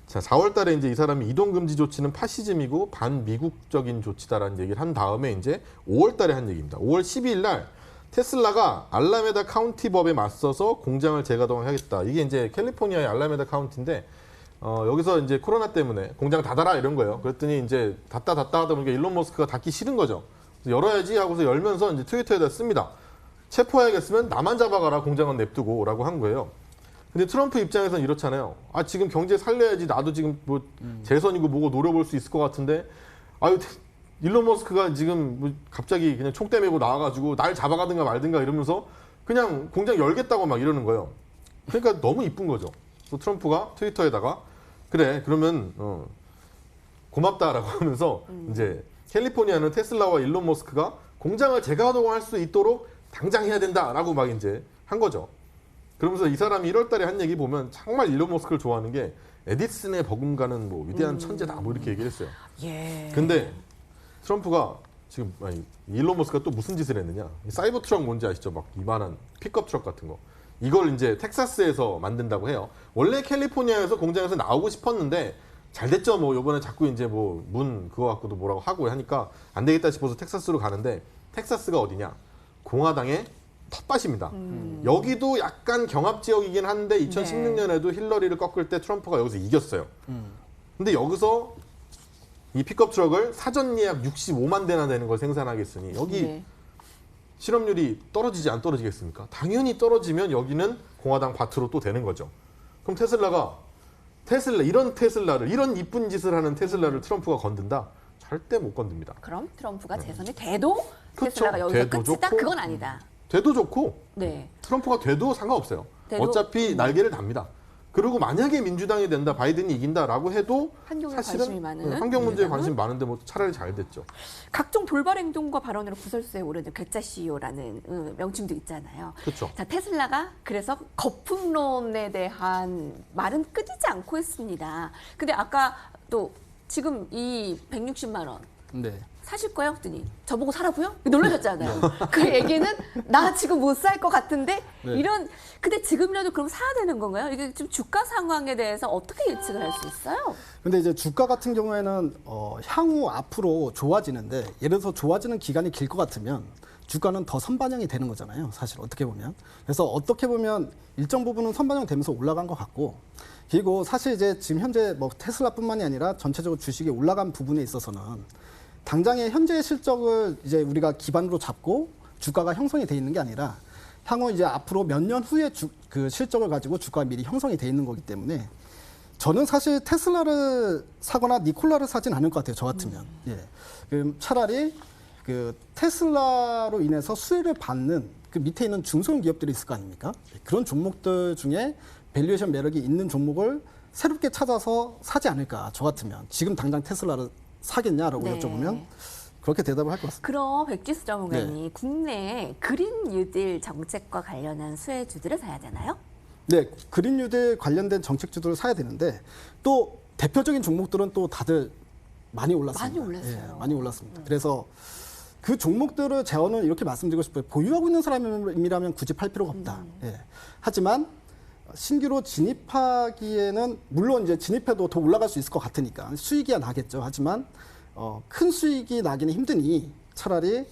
자, 4월 달에 이제 이 사람이 이동 금지 조치는 파시즘이고 반미국적인 조치다라는 얘기를 한 다음에 이제 5월 달에 한 얘기입니다. 5월 12일 날 테슬라가 알라메다 카운티 법에 맞서서 공장을 재가동하겠다. 이게 이제 캘리포니아의 알라메다 카운티인데 여기서 이제 코로나 때문에 공장 닫아라 이런 거예요. 그랬더니 이제 닫다 하다 보니까 일론 머스크가 닫기 싫은 거죠. 그래서 열어야지 하고서 열면서 이제 트위터에다 씁니다. 체포해야겠으면 나만 잡아가라, 공장은 냅두고라고 한 거예요. 근데 트럼프 입장에서는 이렇잖아요. 지금 경제 살려야지, 나도 지금 뭐 재선이고 뭐고 노려볼 수 있을 것 같은데, 일론 머스크가 지금 뭐 갑자기 그냥 총대 메고 나와가지고 날 잡아가든가 말든가 이러면서 그냥 공장 열겠다고 막 이러는 거예요. 그러니까 너무 이쁜 거죠. 그래서 트럼프가 트위터에다가 그래, 그러면 고맙다라고 하면서 이제 캘리포니아는 테슬라와 일론 머스크가 공장을 재가동할 수 있도록 당장 해야 된다라고 막 이제 한 거죠. 그러면서 이 사람이 1월 달에 한 얘기 보면 정말 일론 머스크를 좋아하는 게 에디슨의 버금가는 뭐 위대한 천재다 뭐 이렇게 얘기를 했어요. 예. 근데 트럼프가 지금 일론 머스크가 또 무슨 짓을 했느냐? 사이버 트럭 뭔지 아시죠? 막 이만한 픽업 트럭 같은 거. 이걸 이제 텍사스에서 만든다고 해요. 원래 캘리포니아에서 공장에서 나오고 싶었는데 잘 됐죠. 뭐 이번에 자꾸 이제 뭐 문 그거 갖고도 뭐라고 하고 하니까 안 되겠다 싶어서 텍사스로 가는데, 텍사스가 어디냐? 공화당의 텃밭입니다. 여기도 약간 경합 지역이긴 한데 2016년에도 힐러리를 꺾을 때 트럼프가 여기서 이겼어요. 근데 여기서 이 픽업 트럭을 사전 예약 65만 대나 되는 걸 생산하겠으니 여기 네. 실업률이 떨어지지 안 떨어지겠습니까? 당연히 떨어지면 여기는 공화당 밭으로 또 되는 거죠. 그럼 이런 이쁜 짓을 하는 테슬라를 트럼프가 건든다? 절대 못 건듭니다. 그럼 트럼프가 재선이 돼도 그쵸. 테슬라가 여기서 돼도 끝이다? 좋고. 그건 아니다. 돼도 좋고 네. 트럼프가 돼도 상관없어요. 돼도- 어차피 날개를 답니다. 그리고 만약에 민주당이 된다, 바이든이 이긴다라고 해도 환경에 사실은 관심이 많은 환경 문제에 민주당은? 관심이 많은데 뭐 차라리 잘 됐죠. 각종 돌발 행동과 발언으로 구설수에 오르는 괴짜 CEO라는 명칭도 있잖아요. 그렇죠. 자, 테슬라가 그래서 거품론에 대한 말은 끊이지 않고 있습니다. 근데 아까 또 지금 이 160만 원 네. 사실 거예요? 했더니 저보고 사라고요? 놀라셨잖아요. 그 얘기는 나 지금 못 살 것 같은데 네. 이런, 근데 지금이라도 그럼 사야 되는 건가요? 이게 지금 주가 상황에 대해서 어떻게 예측을 할 수 있어요? 근데 이제 주가 같은 경우에는 향후 앞으로 좋아지는데, 예를 들어서 좋아지는 기간이 길 것 같으면 주가는 더 선반영이 되는 거잖아요. 사실 어떻게 보면. 그래서 어떻게 보면 일정 부분은 선반영 되면서 올라간 것 같고, 그리고 사실 이제 지금 현재 뭐 테슬라뿐만이 아니라 전체적으로 주식이 올라간 부분에 있어서는 당장의 현재의 실적을 이제 우리가 기반으로 잡고 주가가 형성이 돼 있는 게 아니라 향후 이제 앞으로 몇 년 후에 그 실적을 가지고 주가가 미리 형성이 돼 있는 거기 때문에 저는 사실 테슬라를 사거나 니콜라를 사진 않을 것 같아요. 저 같으면. 예. 그럼 차라리 그 테슬라로 인해서 수혜를 받는 그 밑에 있는 중소형 기업들이 있을 거 아닙니까? 그런 종목들 중에 밸류에이션 매력이 있는 종목을 새롭게 찾아서 사지 않을까. 저 같으면. 지금 당장 테슬라를 사겠냐라고 네. 여쭤보면 그렇게 대답을 할 것 같습니다. 그럼 백지수 전문가님, 국내 그린 뉴딜 정책과 관련한 수혜주들을 사야 되나요? 네, 그린 뉴딜 관련된 정책주들을 사야 되는데, 또 대표적인 종목들은 또 다들 많이 올랐습니다. 많이 올랐어요. 예, 많이 올랐습니다. 그래서 그 종목들을 저는 이렇게 말씀드리고 싶어요. 보유하고 있는 사람이라면 굳이 팔 필요가 없다. 예. 하지만 신규로 진입하기에는 물론 이제 진입해도 더 올라갈 수 있을 것 같으니까 수익이야 나겠죠. 하지만 큰 수익이 나기는 힘드니 차라리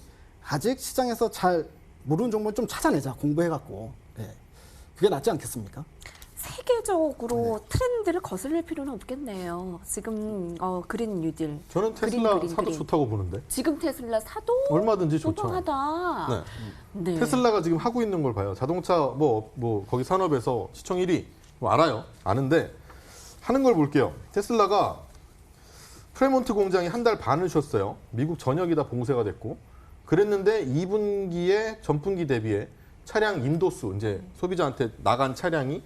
아직 시장에서 잘 모르는 종목을 좀 찾아내자, 공부해갖고. 예. 그게 낫지 않겠습니까? 세계적으로 트렌드를 거슬릴 필요는 없겠네요. 지금 그린 뉴딜. 저는 테슬라 그린. 사도 좋다고 보는데. 지금 테슬라 사도 얼마든지 좋죠. 소중하다. 네. 테슬라가 지금 하고 있는 걸 봐요. 자동차 뭐 거기 산업에서 시총 1위 뭐 알아요. 아는데 하는 걸 볼게요. 테슬라가 프레몬트 공장이 한 달 반을 쉬었어요. 미국 전역이 다 봉쇄가 됐고, 그랬는데 2분기에 전분기 대비해 차량 인도수, 이제 소비자한테 나간 차량이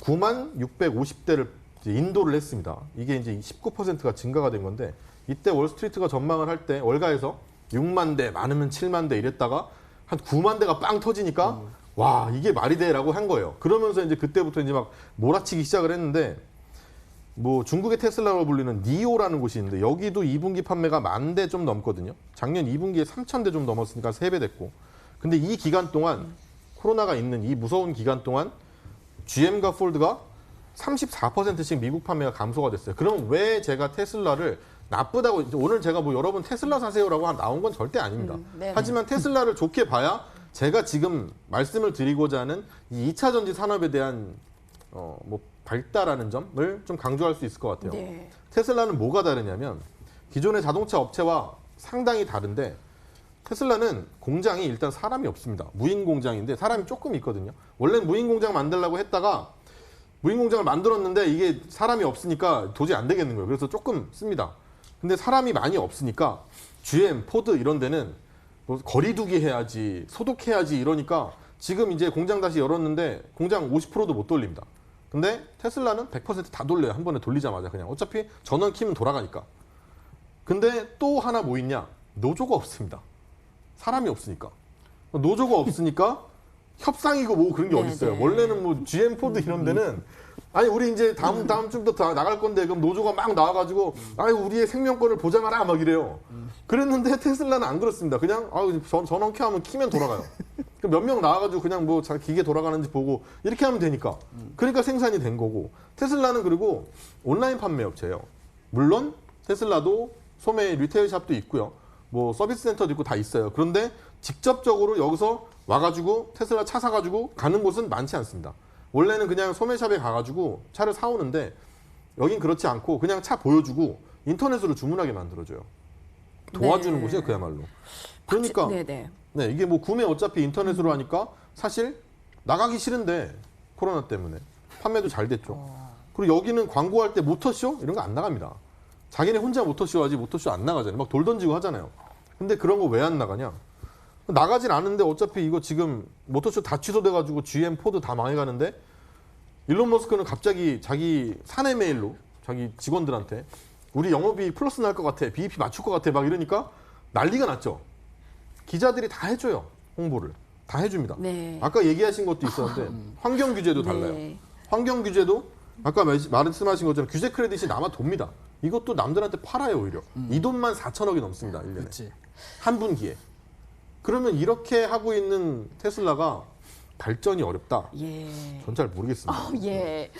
9만 650대를 인도를 했습니다. 이게 이제 19%가 증가가 된 건데, 이때 월스트리트가 전망을 할 때 월가에서 6만 대, 많으면 7만 대 이랬다가 한 9만 대가 빵 터지니까 와, 이게 말이 돼라고 한 거예요. 그러면서 이제 그때부터 이제 막 몰아치기 시작을 했는데 뭐 중국의 테슬라로 불리는 니오라는 곳이 있는데 여기도 2분기 판매가 10,000대 좀 넘거든요. 작년 2분기에 3,000대 좀 넘었으니까 3배 됐고. 근데 이 기간 동안 코로나가 있는 이 무서운 기간 동안 GM과 폴드가 34%씩 미국 판매가 감소가 됐어요. 그럼 왜 제가 테슬라를 나쁘다고 오늘 제가 뭐 여러분 테슬라 사세요라고 나온 건 절대 아닙니다. 네. 하지만 테슬라를 좋게 봐야 제가 지금 말씀을 드리고자 하는 이 2차 전지 산업에 대한 뭐 밝다라는 점을 좀 강조할 수 있을 것 같아요. 네. 테슬라는 뭐가 다르냐면 기존의 자동차 업체와 상당히 다른데 테슬라는 공장이 일단 사람이 없습니다. 무인 공장인데 사람이 조금 있거든요. 원래는 무인 공장 만들려고 했다가 무인 공장을 만들었는데 이게 사람이 없으니까 도저히 안 되겠는 거예요. 그래서 조금 씁니다. 근데 사람이 많이 없으니까 GM, 포드 이런 데는 뭐 거리두기 해야지, 소독해야지 이러니까 지금 이제 공장 다시 열었는데 공장 50%도 못 돌립니다. 근데 테슬라는 100% 다 돌려요. 한 번에 돌리자마자 그냥. 어차피 전원 키면 돌아가니까. 근데 또 하나 뭐 있냐? 노조가 없습니다. 사람이 없으니까. 노조가 없으니까 협상이고 뭐 그런 게 네, 어딨어요. 네. 원래는 뭐 GM, 포드 이런 데는 아니 우리 이제 다음 주부터 다 나갈 건데 그럼 노조가 막 나와가지고 아유 우리의 생명권을 보장하라 막 이래요. 그랬는데 테슬라는 안 그렇습니다. 그냥 아유 전원 켜하면 키면 돌아가요. 몇 명 나와가지고 그냥 뭐 자 기계 돌아가는지 보고 이렇게 하면 되니까. 그러니까 생산이 된 거고. 테슬라는 그리고 온라인 판매 업체예요. 물론 테슬라도 소매 리테일 샵도 있고요. 뭐 서비스 센터도 있고 다 있어요. 그런데 직접적으로 여기서 와가지고 테슬라 차 사가지고 가는 곳은 많지 않습니다. 원래는 그냥 소매샵에 가가지고 차를 사오는데 여긴 그렇지 않고 그냥 차 보여주고 인터넷으로 주문하게 만들어줘요. 도와주는 네. 곳이에요, 그야말로. 그러니까 네네. 네, 이게 뭐 구매 어차피 인터넷으로 하니까 사실 나가기 싫은데 코로나 때문에 판매도 잘 됐죠. 그리고 여기는 광고할 때 모터쇼 이런 거 안 나갑니다. 자기네 혼자 모터쇼 하지 모터쇼 안 나가잖아요. 막 돌 던지고 하잖아요. 근데 그런 거 왜 안 나가냐? 나가진 않은데 어차피 이거 지금 모터쇼 다 취소돼가지고 GM, 포드 다 망해가는데 일론 머스크는 갑자기 자기 사내 메일로 자기 직원들한테 우리 영업이 플러스 날 것 같아, BEP 맞출 것 같아 막 이러니까 난리가 났죠. 기자들이 다 해줘요. 홍보를 다 해줍니다. 네. 아까 얘기하신 것도 있었는데 환경 규제도 달라요. 네. 환경 규제도 아까 말씀하신 것처럼 규제 크레딧이 남아 돕니다. 이것도 남들한테 팔아요 오히려. 이 돈만 4천억이 넘습니다. 1년에. 그렇지. 한 분기에. 그러면 이렇게 하고 있는 테슬라가 발전이 어렵다. 예. 전 잘 모르겠습니다. 예.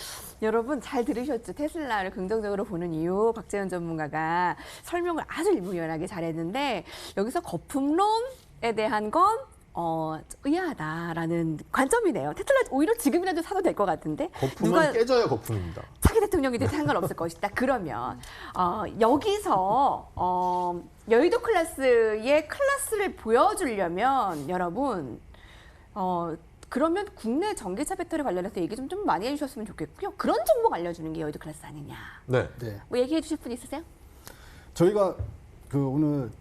여러분 잘 들으셨죠? 테슬라를 긍정적으로 보는 이유 박재현 전문가가 설명을 아주 일부연하게 잘했는데 여기서 거품론에 대한 건 의아하다라는 관점이네요. 테슬라 오히려 지금이라도 사도 될 것 같은데 거품은 깨져야 거품입니다. 차기 대통령이 돼도 상관없을 것이다. 그러면 여기서 여의도 클래스의 클래스를 보여주려면 여러분 그러면 국내 전기차 배터리 관련해서 얘기 좀 많이 해주셨으면 좋겠고요. 그런 정보 알려주는 게 여의도 클래스 아니냐. 네. 네. 뭐 얘기해 주실 분 있으세요? 저희가 그 오늘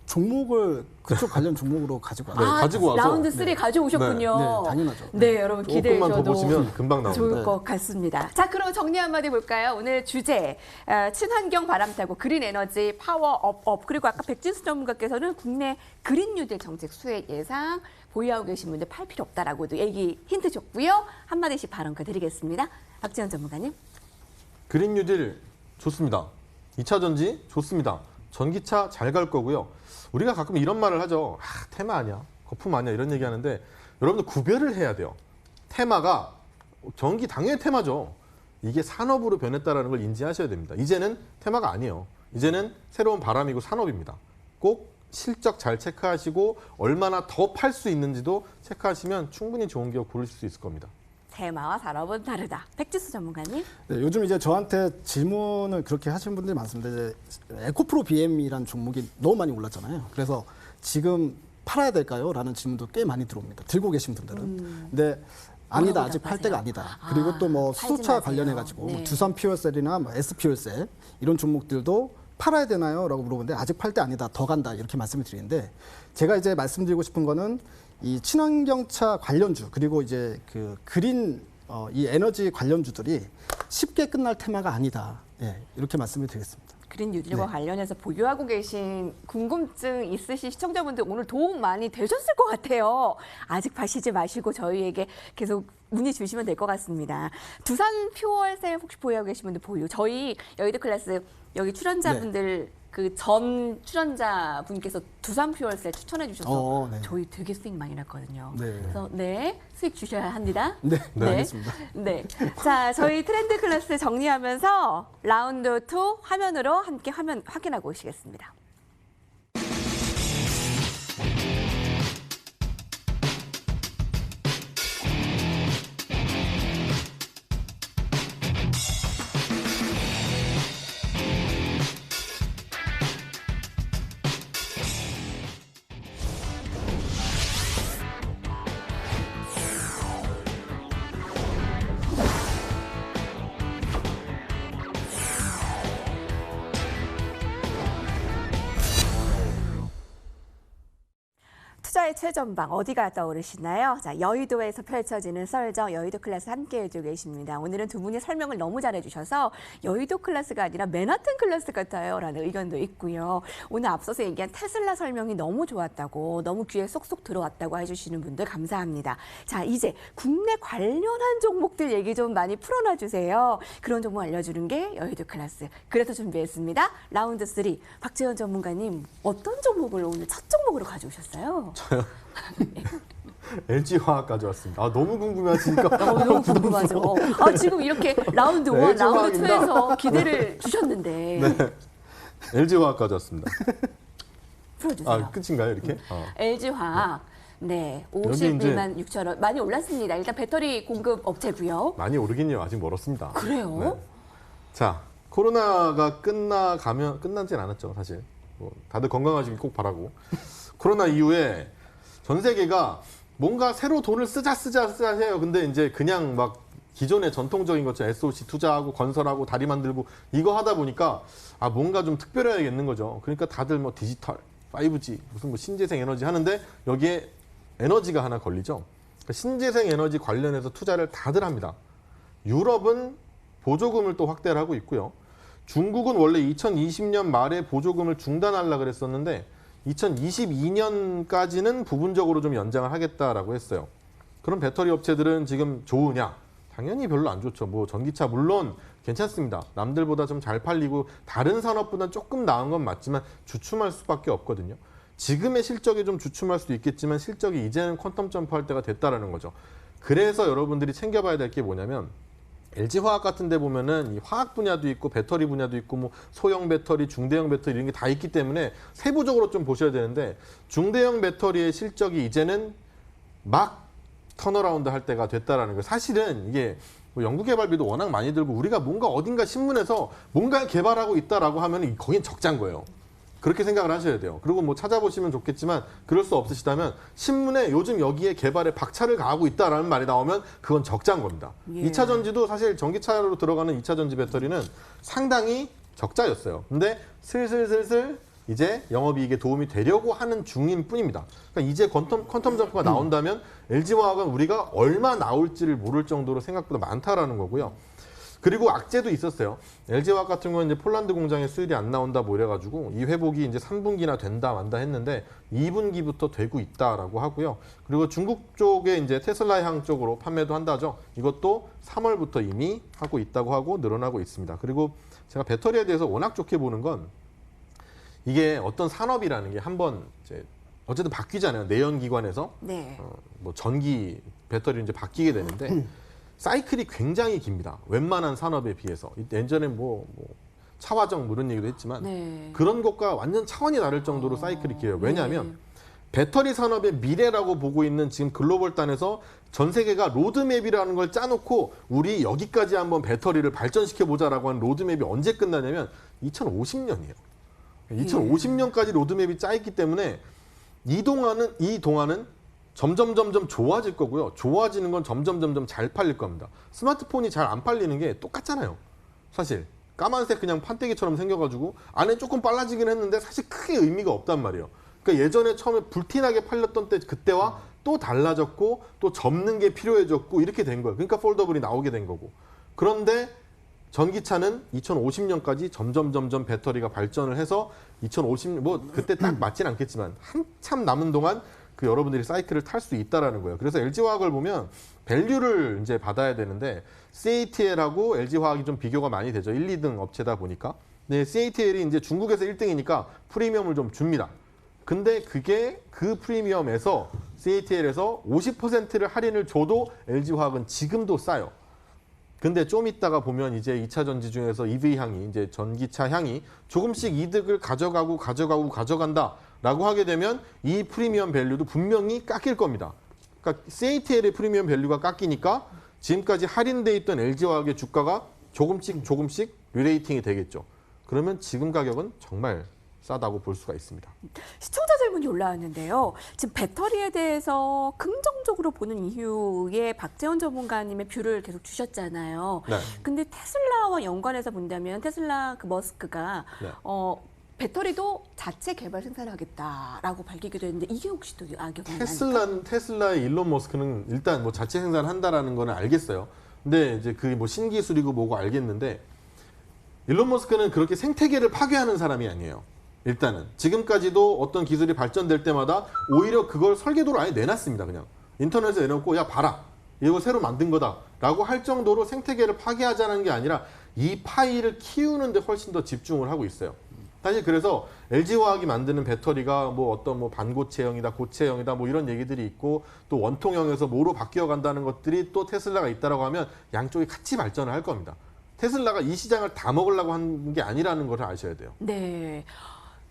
종목을 그쪽 관련 종목으로 가지고 네, 왔어요. 가지고 와서 라운드 3 가져오셨군요. 네, 당연하죠. 네, 여러분 기대해 조금만 더 주셔도 보시면 금방 나옵니다. 좋을 네. 것 같습니다. 자, 그럼 정리 한마디 볼까요? 오늘 주제 친환경 바람 타고 그린 에너지 파워업 그리고 아까 백진수 전문가께서는 국내 그린 뉴딜 정책 수혜 예상 보유하고 계신 분들 팔 필요 없다라고도 얘기 힌트 줬고요. 한마디씩 발언 드리겠습니다. 박지원 전문가님. 그린 뉴딜 좋습니다. 2차 전지 좋습니다. 전기차 잘 갈 거고요. 우리가 가끔 이런 말을 하죠. 테마 아니야. 거품 아니야. 이런 얘기 하는데 여러분들 구별을 해야 돼요. 테마가 전기 당연히 테마죠. 이게 산업으로 변했다는 걸 인지하셔야 됩니다. 이제는 테마가 아니에요. 이제는 새로운 바람이고 산업입니다. 꼭 실적 잘 체크하시고 얼마나 더 팔 수 있는지도 체크하시면 충분히 좋은 기업 고르실 수 있을 겁니다. 테마와 산업은 다르다. 백지수 전문가님. 네, 요즘 이제 저한테 질문을 그렇게 하시는 분들이 많습니다. 이제 에코프로 BM이라는 종목이 너무 많이 올랐잖아요. 그래서 지금 팔아야 될까요? 라는 질문도 꽤 많이 들어옵니다. 들고 계신 분들은. 근데 아니다. 아직 팔 때가 아니다. 그리고 또 뭐 팔지 수소차 마세요. 관련해가지고 네. 두산 퓨얼셀이나 뭐 S퓨얼셀 이런 종목들도 팔아야 되나요? 라고 물어보는데 아직 팔 때 아니다. 더 간다. 이렇게 말씀을 드리는데 제가 이제 말씀드리고 싶은 거는 이 친환경차 관련주 그리고 이제 그 그린 이 에너지 관련주들이 쉽게 끝날 테마가 아니다. 예, 이렇게 말씀을 드리겠습니다. 그린 뉴딜과 관련해서 보유하고 계신 궁금증 있으신 시청자분들 오늘 도움 많이 되셨을 것 같아요. 아직 파시지 마시고 저희에게 계속 문의 주시면 될 것 같습니다. 두산 퓨어셀 혹시 보유하고 계신 분들 보유. 저희 여의도 클래스 여기 출연자분들 그 전 출연자분께서 두산 퓨어셀 추천해 주셔서 네. 저희 되게 수익 많이 났거든요. 네. 그래서 수익 주셔야 합니다. 네, 네. 알겠습니다. 네. 자, 저희 트렌드 클래스 정리하면서 라운드 2 화면으로 함께 화면 확인하고 오시겠습니다. 투자의 최전방 어디가 떠오르시나요? 자, 여의도에서 펼쳐지는 썰정 여의도 클래스 함께 해주고 계십니다. 오늘은 두 분이 설명을 너무 잘해주셔서 여의도 클래스가 아니라 맨하튼 클래스 같아요 라는 의견도 있고요. 오늘 앞서서 얘기한 테슬라 설명이 너무 좋았다고 너무 귀에 쏙쏙 들어왔다고 해주시는 분들 감사합니다. 자, 이제 국내 관련한 종목들 얘기 좀 많이 풀어놔 주세요. 그런 종목 알려주는 게 여의도 클래스. 그래서 준비했습니다. 라운드 3 박재현 전문가님 어떤 종목을 오늘 첫 종목으로 가져오셨어요? 저요? LG화학 가져왔습니다. 아, 너무 궁금해하시니까. 너무 궁금하죠. 아, 지금 이렇게 라운드 1, LG 라운드 화학입니다. 2에서 기대를 주셨는데 네. LG화학 가져왔습니다. 풀어주세요. 아, 끝인가요, 이렇게? LG화학 네, 여기 이제 51만 6천 원 많이 올랐습니다. 일단 배터리 공급 업체고요. 많이 오르긴요. 아직 멀었습니다. 그래요? 네. 자, 코로나가 끝나진 않았죠, 사실. 뭐 다들 건강하시길 꼭 바라고. 코로나 이후에 전 세계가 뭔가 새로 돈을 쓰자 해요. 근데 이제 그냥 막 기존의 전통적인 것처럼 SOC 투자하고 건설하고 다리 만들고 이거 하다 보니까 아, 뭔가 좀 특별해야겠는 거죠. 그러니까 다들 뭐 디지털, 5G, 무슨 뭐 신재생 에너지 하는데 여기에 에너지가 하나 걸리죠. 그러니까 신재생 에너지 관련해서 투자를 다들 합니다. 유럽은 보조금을 또 확대를 하고 있고요. 중국은 원래 2020년 말에 보조금을 중단하려고 그랬었는데 2022년까지는 부분적으로 좀 연장을 하겠다라고 했어요. 그럼 배터리 업체들은 지금 좋으냐? 당연히 별로 안 좋죠. 뭐 전기차 물론 괜찮습니다. 남들보다 좀 잘 팔리고 다른 산업보다 조금 나은 건 맞지만 주춤할 수밖에 없거든요. 지금의 실적이 좀 주춤할 수도 있겠지만 실적이 이제는 퀀텀 점프할 때가 됐다라는 거죠. 그래서 여러분들이 챙겨봐야 될 게 뭐냐면 LG화학 같은 데 보면은 이 화학 분야도 있고 배터리 분야도 있고 뭐 소형 배터리, 중대형 배터리 이런 게 다 있기 때문에 세부적으로 좀 보셔야 되는데 중대형 배터리의 실적이 이제는 막 턴어라운드 할 때가 됐다라는 거예요. 사실은 이게 뭐 연구개발비도 워낙 많이 들고 우리가 뭔가 어딘가 신문에서 뭔가를 개발하고 있다라고 하면 거긴 적자인 거예요. 그렇게 생각을 하셔야 돼요. 그리고 뭐 찾아보시면 좋겠지만 그럴 수 없으시다면 신문에 요즘 여기에 개발에 박차를 가하고 있다라는 말이 나오면 그건 적자인 겁니다. 예. 2차 전지도 사실 전기차로 들어가는 2차 전지 배터리는 상당히 적자였어요. 근데 슬슬 이제 영업이익에 도움이 되려고 하는 중인 뿐입니다. 그러니까 이제 퀀텀 점프가 나온다면 LG화학은 우리가 얼마 나올지를 모를 정도로 생각보다 많다라는 거고요. 그리고 악재도 있었어요. LG화학 같은 경우는 이제 폴란드 공장에 수율이 안 나온다 뭐 이래가지고 이 회복이 이제 3분기나 된다 만다 했는데 2분기부터 되고 있다라고 하고요. 그리고 중국 쪽에 이제 테슬라향 쪽으로 판매도 한다죠. 이것도 3월부터 이미 하고 있다고 하고 늘어나고 있습니다. 그리고 제가 배터리에 대해서 워낙 좋게 보는 건 이게 어떤 산업이라는 게 한번 이제 어쨌든 바뀌잖아요. 내연기관에서 네. 뭐 전기 배터리로 이제 바뀌게 되는데 사이클이 굉장히 깁니다. 웬만한 산업에 비해서. 예전에 뭐 차화정 뭐 이런 얘기도 했지만 네. 그런 것과 완전 차원이 다를 정도로 사이클이 길어요. 왜냐하면 네. 배터리 산업의 미래라고 보고 있는 지금 글로벌단에서 전 세계가 로드맵이라는 걸 짜놓고 우리 여기까지 한번 배터리를 발전시켜보자라고 하는 로드맵이 언제 끝나냐면 2050년이에요. 2050년까지 로드맵이 짜 있기 때문에 이 동안은 점점 좋아질 거고요. 좋아지는 건 점점 잘 팔릴 겁니다. 스마트폰이 잘 안 팔리는 게 똑같잖아요. 사실 까만색 그냥 판때기처럼 생겨가지고 안에 조금 빨라지긴 했는데 사실 크게 의미가 없단 말이에요. 그러니까 예전에 처음에 불티나게 팔렸던 때 그때와 또 달라졌고 또 접는 게 필요해졌고 이렇게 된 거예요. 그러니까 폴더블이 나오게 된 거고. 그런데 전기차는 2050년까지 점점 배터리가 발전을 해서 2050년 뭐 그때 딱 맞진 않겠지만 한참 남은 동안 그 여러분들이 사이클을 탈 수 있다라는 거예요. 그래서 LG화학을 보면 밸류를 이제 받아야 되는데 CATL하고 LG화학이 좀 비교가 많이 되죠. 1, 2등 업체다 보니까. 네, CATL이 이제 중국에서 1등이니까 프리미엄을 좀 줍니다. 근데 그게 그 프리미엄에서 CATL에서 50%를 할인을 줘도 LG화학은 지금도 싸요. 근데 좀 있다가 보면 이제 2차 전지 중에서 EV 향이 이제 전기차 향이 조금씩 이득을 가져간다라고 하게 되면 이 프리미엄 밸류도 분명히 깎일 겁니다. 그러니까 CATL의 프리미엄 밸류가 깎이니까 지금까지 할인돼 있던 LG화학의 주가가 조금씩 리레이팅이 되겠죠. 그러면 지금 가격은 정말 싸다고 볼 수가 있습니다. 시청자 질문이 올라왔는데요. 지금 배터리에 대해서 긍정적으로 보는 이유에 박재원 전문가님의 뷰를 계속 주셨잖아요. 네. 근데 테슬라와 연관해서 본다면 테슬라 그 머스크가 네. 배터리도 자체 개발 생산하겠다라고 밝히기도 했는데 이게 혹시 또 악영향이 아닐까? 테슬라의 일론 머스크는 일단 뭐 자체 생산한다라는 거는 알겠어요. 근데 이제 그 뭐 신기술이고 뭐고 알겠는데 일론 머스크는 그렇게 생태계를 파괴하는 사람이 아니에요. 일단은 지금까지도 어떤 기술이 발전될 때마다 오히려 그걸 설계도로 아예 내놨습니다. 그냥 인터넷에 내놓고 야 봐라 이거 새로 만든 거다라고 할 정도로 생태계를 파괴하자는 게 아니라 이 파이를 키우는 데 훨씬 더 집중을 하고 있어요. 사실 그래서 LG화학이 만드는 배터리가 뭐 어떤 뭐 반고체형이다, 고체형이다 뭐 이런 얘기들이 있고 또 원통형에서 뭐로 바뀌어 간다는 것들이 또 테슬라가 있다라고 하면 양쪽이 같이 발전을 할 겁니다. 테슬라가 이 시장을 다 먹으려고 한 게 아니라는 걸 아셔야 돼요. 네.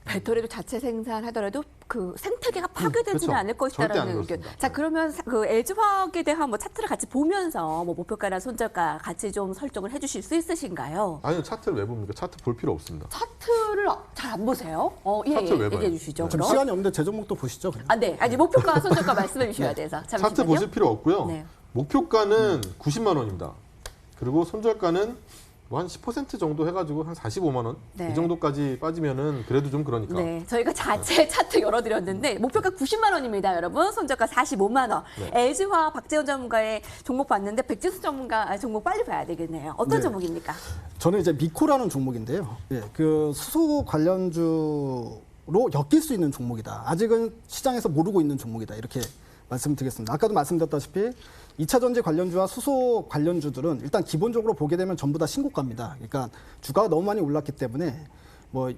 배터리도 자체 생산하더라도 그 생태계가 파괴되지는 그렇죠. 않을 것이다라는 절대 안 의견. 그렇습니다. 자, 그러면 그 LG화학에 대한 뭐 차트를 같이 보면서 뭐 목표가나 손절가 같이 좀 설정을 해주실 수 있으신가요? 아니요, 차트를 왜 봅니까? 차트 볼 필요 없습니다. 차트를 잘 안 보세요? 예, 차트를 왜 얘기해 봐요? 주시죠. 네. 지금 그럼. 시간이 없는데 제 종목도 보시죠. 그냥. 아, 네. 아니 목표가 손절가 말씀해 주셔야 돼서. 잠시만요. 차트 보실 필요 없고요. 네. 목표가는 90만 원입니다. 그리고 손절가는 뭐 한 10% 정도 해가지고 한 45만 원? 네. 이 정도까지 빠지면은 그래도 좀 그러니까. 네, 저희가 자체 차트 열어드렸는데 목표가 90만 원입니다, 여러분. 손절가 45만 원. 네. LG화학 박재원 전문가의 종목 봤는데 백진수 전문가 종목 빨리 봐야 되겠네요. 어떤 네. 종목입니까? 저는 이제 미코라는 종목인데요. 예, 그 수소 관련주로 엮일 수 있는 종목이다. 아직은 시장에서 모르고 있는 종목이다. 이렇게 말씀드리겠습니다. 아까도 말씀드렸다시피 2차 전지 관련주와 수소 관련주들은 일단 기본적으로 보게 되면 전부 다 신고가입니다. 그러니까 주가가 너무 많이 올랐기 때문에 뭐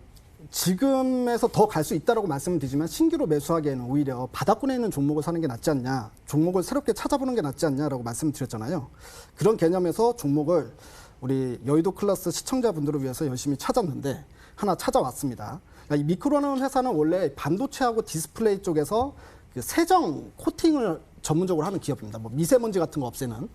지금에서 더 갈 수 있다라고 말씀드리지만 신규로 매수하기에는 오히려 바닥권에 있는 종목을 사는 게 낫지 않냐, 종목을 새롭게 찾아보는 게 낫지 않냐라고 말씀드렸잖아요. 그런 개념에서 종목을 우리 여의도 클래스 시청자분들을 위해서 열심히 찾았는데 하나 찾아왔습니다. 그러니까 이 미크로라는 회사는 원래 반도체하고 디스플레이 쪽에서 그 세정 코팅을 전문적으로 하는 기업입니다. 뭐 미세먼지 같은 거 없애는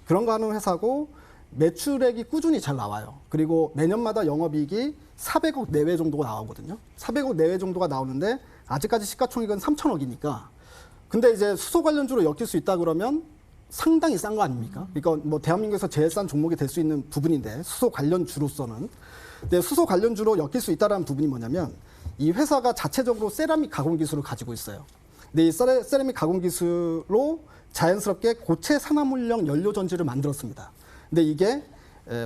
그런 거 하는 회사고 매출액이 꾸준히 잘 나와요. 그리고 매년마다 영업이익이 400억 내외 정도가 나오거든요. 400억 내외 정도가 나오는데 아직까지 시가총액은 3천억이니까. 근데 이제 수소 관련주로 엮일 수 있다 그러면 상당히 싼 거 아닙니까? 그러니까 뭐 대한민국에서 제일 싼 종목이 될 수 있는 부분인데 수소 관련주로서는. 근데 수소 관련주로 엮일 수 있다는 부분이 뭐냐면 이 회사가 자체적으로 세라믹 가공 기술을 가지고 있어요. 근데 이 세라믹 가공 기술로 자연스럽게 고체 산화물용 연료 전지를 만들었습니다. 근데 이게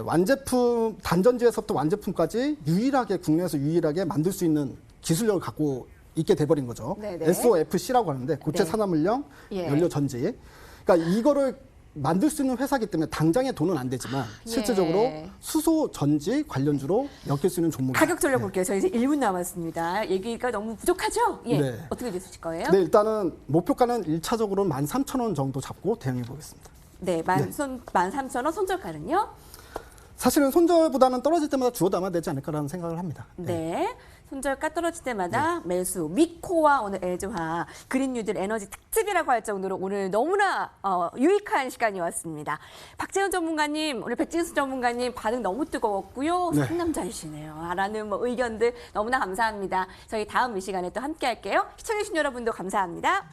완제품 단전지에서부터 완제품까지 유일하게 국내에서 유일하게 만들 수 있는 기술력을 갖고 있게 돼버린 거죠. 네네. SOFC라고 하는데 고체 네. 산화물용 예. 연료 전지. 그러니까 이거를 만들 수 있는 회사기 때문에 당장에 돈은 안 되지만 실질적으로 예. 수소 전지 관련주로 엮일 수 있는 종목입니다. 가격 돌려볼게요. 저희 이제 1분 남았습니다. 얘기가 너무 부족하죠? 예. 네. 어떻게 되실 거예요? 네, 일단은 목표가는 1차적으로 13,000원 정도 잡고 대응해 보겠습니다. 네, 13,000원 손절가는요? 사실은 손절보다는 떨어질 때마다 주워 담아야 되지 않을까라는 생각을 합니다. 네. 손절가 떨어질 때마다 매수. 미코와 오늘 LG화학 그린뉴딜 에너지 특집이라고 할 정도로 오늘 너무나 유익한 시간이었습니다. 박재원 전문가님, 오늘 백진수 전문가님 반응 너무 뜨거웠고요. 네. 상남자이시네요. 라는 뭐 의견들 너무나 감사합니다. 저희 다음 이 시간에 또 함께 할게요. 시청해주신 여러분도 감사합니다.